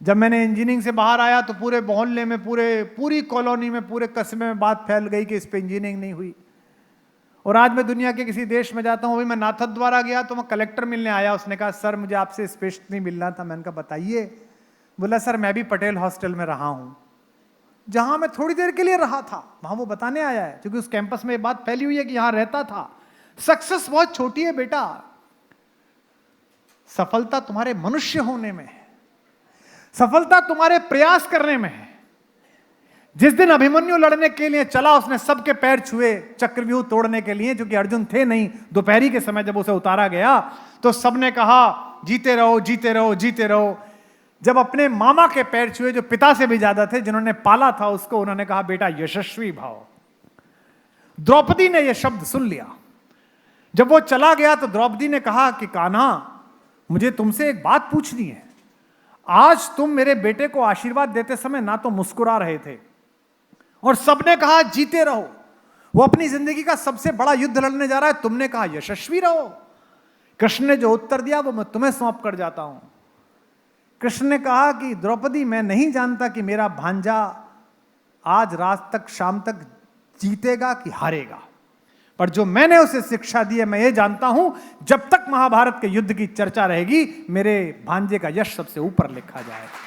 जब मैंने इंजीनियरिंग से बाहर आया तो पूरे मोहल्ले में, पूरी कॉलोनी में, पूरे कस्बे में बात फैल गई कि इस पे इंजीनियरिंग नहीं हुई। और आज मैं दुनिया के किसी देश में जाता हूं, अभी मैं नाथद्वारा गया तो मैं कलेक्टर मिलने आया, उसने कहा सर मुझे आपसे स्पेशली मिलना था। मैंने कहा बताइए। बोला सर मैं भी पटेल हॉस्टल में रहा हूं, जहां मैं थोड़ी देर के लिए रहा था वहां वो बताने आया है, क्योंकि उस कैंपस में ये बात फैली हुई है कि यहां रहता था। सक्सेस बहुत छोटी है बेटा, सफलता तुम्हारे मनुष्य होने में है, सफलता तुम्हारे प्रयास करने में है। जिस दिन अभिमन्यु लड़ने के लिए चला उसने सबके पैर छुए चक्रव्यूह तोड़ने के लिए, क्योंकि अर्जुन थे नहीं। दोपहरी के समय जब उसे उतारा गया तो सबने कहा जीते रहो जीते रहो जीते रहो। जब अपने मामा के पैर छुए जो पिता से भी ज्यादा थे, जिन्होंने पाला था उसको, उन्होंने कहा बेटा यशस्वी भाव। द्रौपदी ने यह शब्द सुन लिया। जब वो चला गया तो द्रौपदी ने कहा कि कान्हा मुझे तुमसे एक बात पूछनी है। आज तुम मेरे बेटे को आशीर्वाद देते समय ना तो मुस्कुरा रहे थे और सबने कहा जीते रहो, वो अपनी जिंदगी का सबसे बड़ा युद्ध लड़ने जा रहा है, तुमने कहा यशस्वी रहो। कृष्ण ने जो उत्तर दिया वो मैं तुम्हें सौंप कर जाता हूं। कृष्ण ने कहा कि द्रौपदी मैं नहीं जानता कि मेरा भांजा आज रात तक शाम तक जीतेगा कि हारेगा, पर जो मैंने उसे शिक्षा दी है मैं ये जानता हूं जब तक महाभारत के युद्ध की चर्चा रहेगी मेरे भांजे का यश सबसे ऊपर लिखा जाएगा।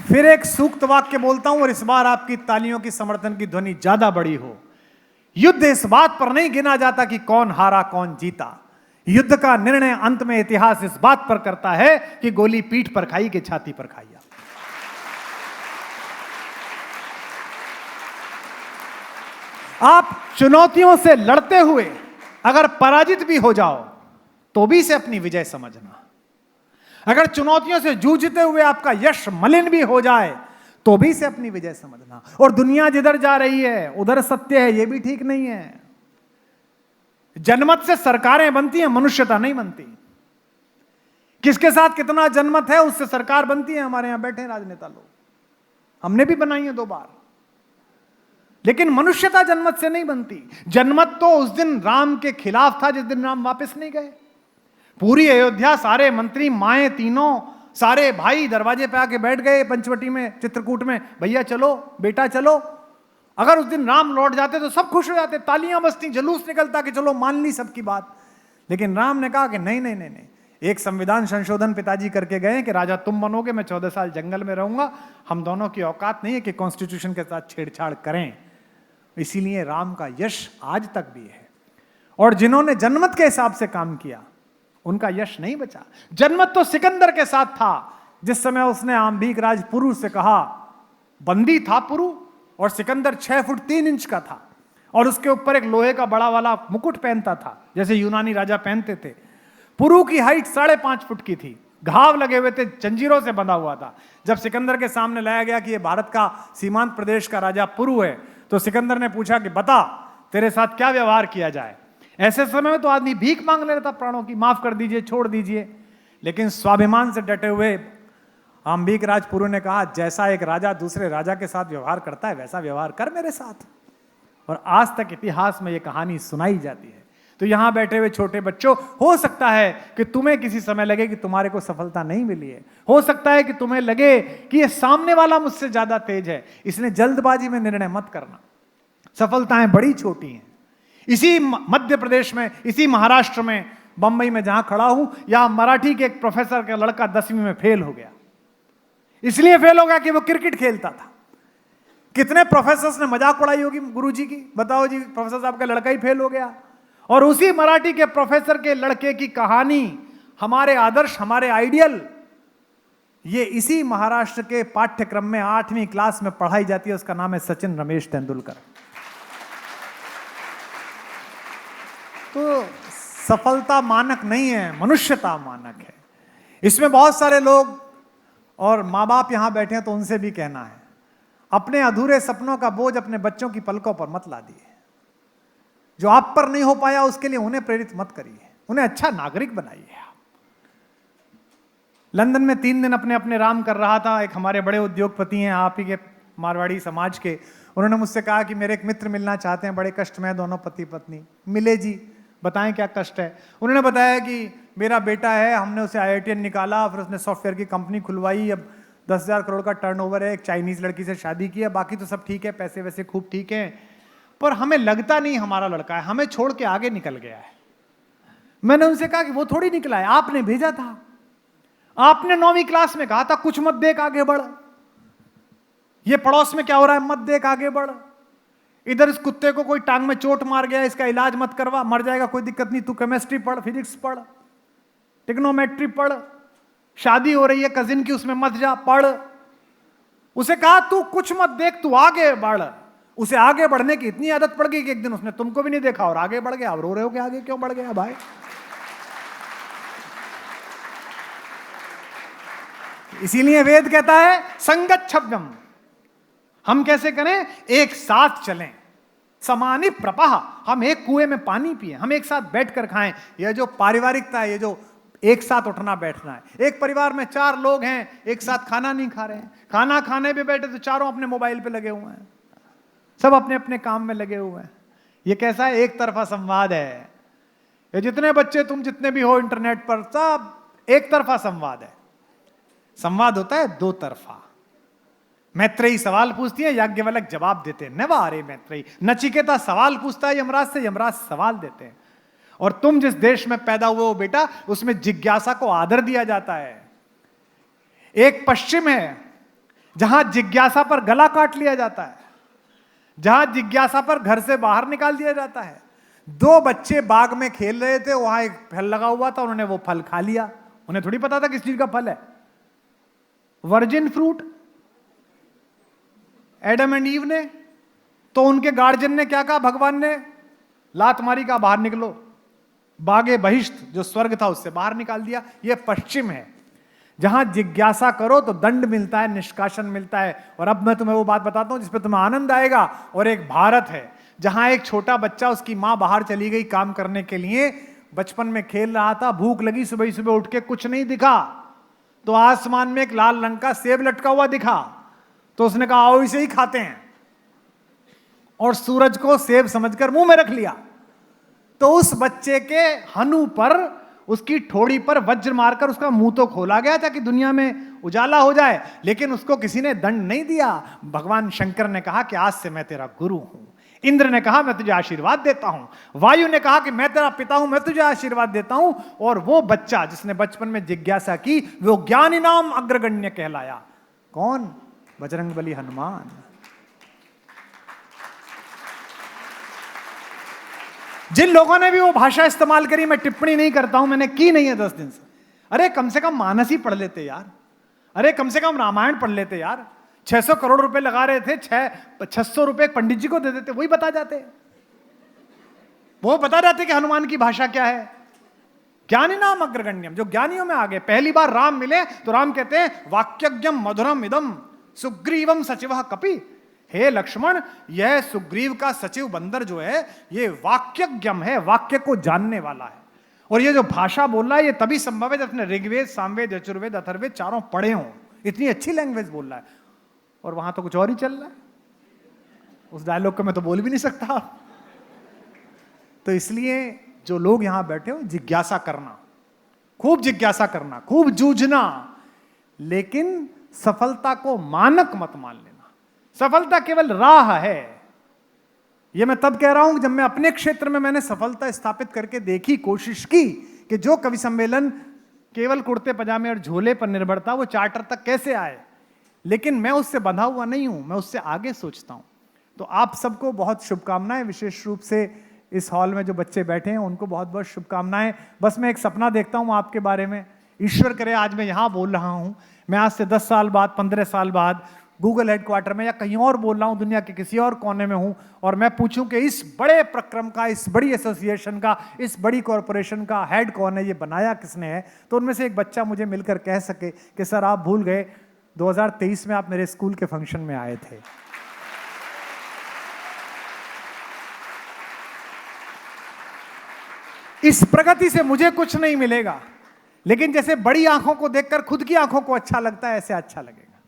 फिर एक सूक्त वाक्य बोलता हूं और इस बार आपकी तालियों की समर्थन की ध्वनि ज्यादा बड़ी हो। युद्ध इस बात पर नहीं गिना जाता कि कौन हारा कौन जीता, युद्ध का निर्णय अंत में इतिहास इस बात पर करता है कि गोली पीठ पर खाई कि छाती पर खाई। आप चुनौतियों से लड़ते हुए अगर पराजित भी हो जाओ तो भी इसे अपनी विजय समझना। अगर चुनौतियों से जूझते हुए आपका यश मलिन भी हो जाए तो भी इसे अपनी विजय समझना। और दुनिया जिधर जा रही है उधर सत्य है, यह भी ठीक नहीं है। जनमत से सरकारें बनती हैं, मनुष्यता नहीं बनती। किसके साथ कितना जनमत है उससे सरकार बनती है। हमारे यहां बैठे राजनेता लोग, हमने भी बनाई है 2 बार, लेकिन मनुष्यता जनमत से नहीं बनती। जनमत तो उस दिन राम के खिलाफ था जिस दिन राम वापस नहीं गए। पूरी अयोध्या सारे मंत्री माए तीनों सारे भाई दरवाजे पे आके बैठ गए पंचवटी में चित्रकूट में, भैया चलो बेटा चलो। अगर उस दिन राम लौट जाते तो सब खुश हो जाते, तालियां बजती, जुलूस निकलता कि चलो मान ली सबकी बात। लेकिन राम ने कहा कि नहीं नहीं नहीं नहीं, एक संविधान संशोधन पिताजी करके गए कि राजा तुम बनोगे, मैं 14 साल जंगल में रहूंगा, हम दोनों की औकात नहीं है कि कॉन्स्टिट्यूशन के साथ छेड़छाड़ करें। इसीलिए राम का यश आज तक भी है। और जिन्होंने जनमत के हिसाब से काम किया उनका यश नहीं बचा। जनमत तो सिकंदर के साथ था, जिस समय उसने आम्बीक राज पुरु से कहा, बंदी था पुरु और सिकंदर 6 फुट 3 इंच का था और उसके ऊपर एक लोहे का बड़ा वाला मुकुट पहनता था जैसे यूनानी राजा पहनते थे। पुरु की हाइट 5.5 फुट की थी, घाव लगे हुए थे, जंजीरों से बंधा हुआ था। जब सिकंदर के सामने लाया गया कि यह भारत का सीमांत प्रदेश का राजा पुरु है तो सिकंदर ने पूछा कि बता तेरे साथ क्या व्यवहार किया जाए। ऐसे समय में तो आदमी भीख मांग ले रहा था प्राणों की, माफ कर दीजिए छोड़ दीजिए। लेकिन स्वाभिमान से डटे हुए आम्बीक राज पुरु ने कहा, जैसा एक राजा दूसरे राजा के साथ व्यवहार करता है वैसा व्यवहार कर मेरे साथ। और आज तक इतिहास में यह कहानी सुनाई जाती है। तो यहां बैठे हुए छोटे बच्चों, हो सकता है कि तुम्हें किसी समय लगे कि तुम्हारे को सफलता नहीं मिली है, हो सकता है कि तुम्हें लगे कि ये सामने वाला मुझसे ज्यादा तेज है, इसलिए जल्दबाजी में निर्णय मत करना। सफलताएं बड़ी छोटी हैं। इसी मध्य प्रदेश में, इसी महाराष्ट्र में, बंबई में जहां खड़ा हूं, यहां मराठी के एक प्रोफेसर का लड़का 10वीं में फेल हो गया। इसलिए फेल हो गया कि वो क्रिकेट खेलता था। कितने प्रोफेसर्स ने मजाक उड़ाई होगी गुरुजी की, बताओ जी प्रोफेसर साहब का लड़का ही फेल हो गया। और उसी मराठी के प्रोफेसर के लड़के की कहानी, हमारे आदर्श, हमारे आइडियल, ये इसी महाराष्ट्र के पाठ्यक्रम में 8वीं क्लास में पढ़ाई जाती है। उसका नाम है सचिन रमेश तेंदुलकर। तो सफलता मानक नहीं है, मनुष्यता मानक है। इसमें बहुत सारे लोग और माँ बाप यहां बैठे हैं तो उनसे भी कहना है, अपने अधूरे सपनों का बोझ अपने बच्चों की पलकों पर मत ला दिए। जो आप पर नहीं हो पाया उसके लिए उन्हें प्रेरित मत करिए, उन्हें अच्छा नागरिक बनाइए। लंदन में 3 दिन अपने अपने राम कर रहा था। एक हमारे बड़े उद्योगपति हैं आप ही के मारवाड़ी समाज के, उन्होंने मुझसे कहा कि मेरे एक मित्र मिलना चाहते हैं, बड़े कष्ट में है दोनों पति पत्नी। मिले जी, बताएं क्या कष्ट है। उन्होंने बताया कि मेरा बेटा है, हमने उसे IITian निकाला, फिर उसने सॉफ्टवेयर की कंपनी खुलवाई, अब 10,000 करोड़ का टर्नओवर है, एक चाइनीज लड़की से शादी की है, बाकी तो सब ठीक है, पैसे वैसे खूब ठीक हैं, पर हमें लगता नहीं हमारा लड़का है, हमें छोड़ के आगे निकल गया है। मैंने उनसे कहा कि वो थोड़ी निकला है, आपने भेजा था, आपने 9वीं क्लास में कहा था कुछ मत देख आगे बढ़, ये पड़ोस में क्या हो रहा है मत देख आगे बढ़, इधर इस कुत्ते को कोई टांग में चोट मार गया इसका इलाज मत करवा, मर जाएगा कोई दिक्कत नहीं, तू केमिस्ट्री पढ़, फिजिक्स पढ़, टिग्नोमेट्री पढ़, शादी हो रही है कजिन की उसमें मत जा, पढ़। उसे कहा तू कुछ मत देख, तू आगे बढ़। उसे आगे बढ़ने की इतनी आदत पड़ गई कि एक दिन उसने तुमको भी नहीं देखा और आगे बढ़ गया। अब रो रहे हो कि आगे क्यों बढ़ गया भाई? इसीलिए वेद कहता है संगच्छव्यम, हम कैसे करें? एक साथ चलें, समानी प्रपाह, हम एक कुएं में पानी पिए, हम एक साथ बैठकर खाएं। यह जो पारिवारिकता है, ये जो एक साथ उठना बैठना है। एक परिवार में 4 लोग हैं, एक साथ खाना नहीं खा रहे हैं, खाना खाने पे बैठे तो चारों अपने मोबाइल पे लगे हुए हैं, सब अपने अपने काम में लगे हुए हैं। ये कैसा है? एक तरफा संवाद है। ये जितने बच्चे तुम जितने भी हो इंटरनेट पर, सब एक तरफा संवाद है। संवाद होता है 2 तरफा। मैत्रेयी सवाल पूछती है, याज्ञवल्क्य जवाब देते हैं। नवारे मैत्रेयी। नचिकेता सवाल पूछता है यमराज से, यमराज सवाल देते हैं। और तुम जिस देश में पैदा हुए हो बेटा, उसमें जिज्ञासा को आदर दिया जाता है। एक पश्चिम है जहां जिज्ञासा पर गला काट लिया जाता है, जहां जिज्ञासा पर घर से बाहर निकाल दिया जाता है। 2 बच्चे बाग में खेल रहे थे, वहां एक फल लगा हुआ था, उन्होंने वो फल खा लिया। उन्हें थोड़ी पता था किस चीज का फल है। Virgin fruit Adam and ewe ने, तो उनके गार्जियन ने क्या कहा? भगवान ने लात मारी, का बाहर निकलो। बागे बहिष्ठ जो स्वर्ग था उससे बाहर निकाल दिया। यह पश्चिम है जहां जिज्ञासा करो तो दंड मिलता है, निष्कासन मिलता है। और अब मैं तुम्हें वो बात बताता हूं जिस पे तुम्हें आनंद आएगा। और एक भारत है जहां एक छोटा बच्चा, उसकी मां बाहर चली गई काम करने के लिए, बचपन में खेल रहा था, भूख लगी, सुबह सुबह उठ के कुछ नहीं दिखा तो आसमान में एक लाल रंग का सेब लटका हुआ दिखा, तो उसने कहा आओ इसे ही खाते हैं, और सूरज को सेब समझकर मुंह में रख लिया। तो उस बच्चे के हनु पर, उसकी ठोड़ी पर वज्र मारकर उसका मुंह तो खोला गया ताकि दुनिया में उजाला हो जाए, लेकिन उसको किसी ने दंड नहीं दिया। भगवान शंकर ने कहा कि आज से मैं तेरा गुरु हूं। इंद्र ने कहा मैं तुझे आशीर्वाद देता हूं। वायु ने कहा कि मैं तेरा पिता हूं, मैं तुझे आशीर्वाद देता हूं। और वो बच्चा जिसने बचपन में जिज्ञासा की, वो ज्ञानी नाम अग्रगण्य कहलाया। कौन? बजरंगबली हनुमान। जिन लोगों ने भी वो भाषा इस्तेमाल करी, मैं टिप्पणी नहीं करता हूं, मैंने की नहीं है 10 दिन से। अरे कम से कम मानस ही पढ़ लेते यार, अरे कम से कम रामायण पढ़ लेते यार। 600 करोड़ रुपए लगा रहे थे, 600 रुपए पंडित जी को दे देते, वही बता जाते, वो बता जाते कि हनुमान की भाषा क्या है। ज्ञानी नाम अग्रगण्यम, जो ज्ञानियों में आ गए। पहली बार राम मिले तो राम कहते हैं वाक्यज्ञम मधुरम इदम सुग्रीवम सचिवः कपि। हे लक्ष्मण, यह सुग्रीव का सचिव बंदर जो है, ये वाक्यज्ञम है, वाक्य को जानने वाला है। और ये जो भाषा बोल रहा है, ये तभी संभव है जब अपने ऋग्वेद, सामवेद, यजुर्वेद, अथर्ववेद चारों पढ़े हों। इतनी अच्छी लैंग्वेज बोल रहा है, और वहां तो कुछ और ही चल रहा है। उस डायलॉग को मैं तो बोल भी नहीं सकता। तो इसलिए जो लोग यहां बैठे हो, जिज्ञासा करना, खूब जिज्ञासा करना, खूब जूझना, लेकिन सफलता को मानक मत मान लेना। सफलता केवल राह है। यह मैं तब कह रहा हूं जब मैं अपने क्षेत्र में मैंने सफलता स्थापित करके देखी, कोशिश की कि जो कवि सम्मेलन केवल कुर्ते पजामे और झोले पर निर्भर था, वो चार्टर तक कैसे आए। लेकिन मैं उससे बंधा हुआ नहीं हूं, मैं उससे आगे सोचता हूं। तो आप सबको बहुत शुभकामनाएं, विशेष रूप से इस हॉल में जो बच्चे बैठे हैं उनको बहुत बहुत शुभकामनाएं। बस मैं एक सपना देखता हूं आपके बारे में। ईश्वर करे आज मैं यहां बोल रहा हूं, मैं आज से 10 साल बाद, 15 साल बाद गूगल हेडक्वार्टर में या कहीं और बोल रहा हूं, दुनिया के किसी और कोने में हूं, और मैं पूछूं कि इस बड़े प्रक्रम का, इस बड़ी एसोसिएशन का, इस बड़ी कॉरपोरेशन का हेड कौन है, ये बनाया किसने है। तो उनमें से एक बच्चा मुझे मिलकर कह सके कि सर आप भूल गए, 2023 में आप मेरे स्कूल के फंक्शन में आए थे। इस प्रगति से मुझे कुछ नहीं मिलेगा, लेकिन जैसे बड़ी आंखों को देखकर खुद की आंखों को अच्छा लगता है, ऐसे अच्छा लगेगा।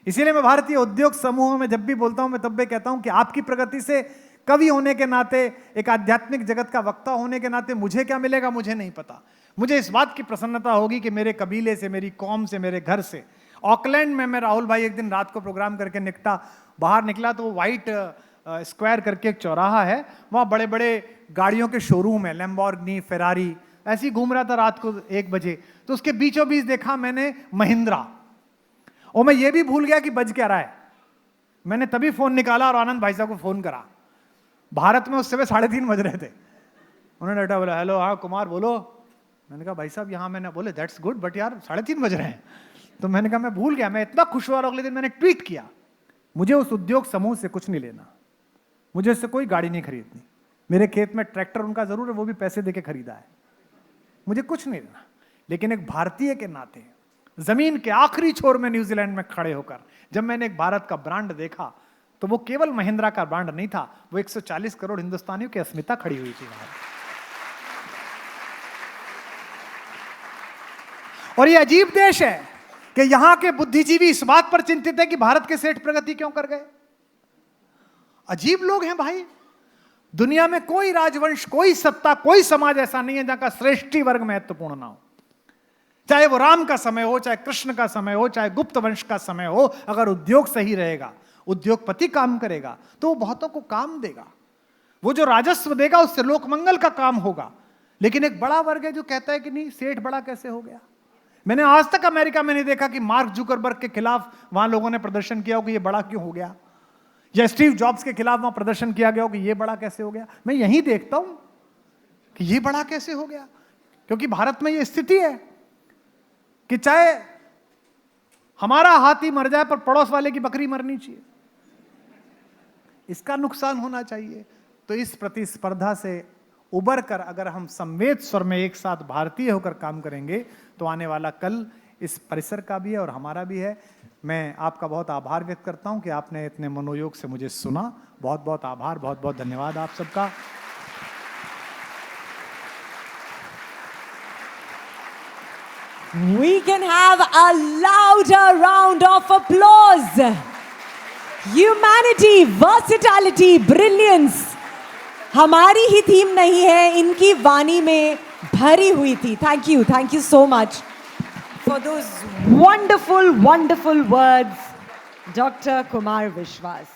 इसीलिए मैं भारतीय उद्योग समूह में जब भी बोलता हूं, मैं तब भी कहता हूं कि आपकी प्रगति से कवि होने के नाते, एक आध्यात्मिक जगत का वक्ता होने के नाते मुझे क्या मिलेगा मुझे नहीं पता। मुझे इस बात की प्रसन्नता होगी कि मेरे कबीले से, मेरी कौम से, मेरे घर से, ऑकलैंड में मैं राहुल भाई एक दिन रात को प्रोग्राम करके बाहर निकला तो व्हाइट स्क्वायर करके एक चौराहा है, वहाँ बड़े बड़े गाड़ियों के शोरूम है, लैम्बोर्गिनी, फेरारी, ऐसे ही घूम रहा था रात को 1 बजे, तो उसके बीचों बीच देखा मैंने महिंद्रा, और मैं ये भी भूल गया कि बज क्या रहा है। मैंने तभी फोन निकाला और आनंद भाई साहब को फोन करा। भारत में उस समय 3:30 बज रहे थे। उन्होंने बेटा बोला, हेलो हाँ कुमार बोलो। मैंने कहा भाई साहब यहाँ, मैंने बोले दैट्स गुड बट यार 3:30 बज रहे हैं। तो मैंने कहा मैं भूल गया, मैं इतना खुश हुआ और अगले दिन मैंने ट्वीट किया, मुझे उस उद्योग समूह से कुछ नहीं लेना, मुझे उससे कोई गाड़ी नहीं खरीदनी, मेरे खेत में ट्रैक्टर उनका जरूर है, वो भी पैसे देके खरीदा है, मुझे कुछ नहीं लेना। लेकिन एक भारतीय के नाते जमीन के आखिरी छोर में न्यूजीलैंड में खड़े होकर जब मैंने एक भारत का ब्रांड देखा, तो वो केवल महिंद्रा का ब्रांड नहीं था, वो 140 करोड़ हिंदुस्तानियों की अस्मिता खड़ी हुई थी वहां। और ये अजीब देश है कि यहां के बुद्धिजीवी इस बात पर चिंतित है कि भारत के सेठ प्रगति क्यों कर गए। अजीब लोग हैं भाई। दुनिया में कोई राजवंश, कोई सत्ता, कोई समाज ऐसा नहीं है जहां का श्रेष्ठी वर्ग महत्वपूर्ण ना हो। चाहे वो राम का समय हो, चाहे कृष्ण का समय हो, चाहे गुप्त वंश का समय हो, अगर उद्योग सही रहेगा, उद्योगपति काम करेगा, तो वो बहुतों को काम देगा। वो जो राजस्व देगा उससे लोक मंगल का काम होगा। लेकिन एक बड़ा वर्ग है जो कहता है कि नहीं, सेठ बड़ा कैसे हो गया। मैंने आज तक अमेरिका में नहीं देखा कि मार्क जुकरबर्ग के खिलाफ वहां लोगों ने प्रदर्शन किया हो कि ये बड़ा क्यों हो गया, या स्टीव जॉब्स के खिलाफ वहां प्रदर्शन किया गया हो कि ये बड़ा कैसे हो गया। मैं यही देखता हूं कि ये बड़ा कैसे हो गया, क्योंकि भारत में ये स्थिति है कि चाहे हमारा हाथी मर जाए पर पड़ोस वाले की बकरी मरनी चाहिए, इसका नुकसान होना चाहिए। तो इस प्रतिस्पर्धा से उबर कर अगर हम संवेद स्वर में एक साथ भारतीय होकर काम करेंगे, तो आने वाला कल इस परिसर का भी है और हमारा भी है। मैं आपका बहुत आभार व्यक्त करता हूं कि आपने इतने मनोयोग से मुझे सुना। बहुत बहुत आभार, बहुत बहुत धन्यवाद आप सबका। We can have a louder round of applause. Humanity, versatility, brilliance. हमारी ही थीम नहीं है, इनकी वाणी में भरी हुई थी। Thank you so much for those wonderful, wonderful words, Dr. Kumar Vishwas.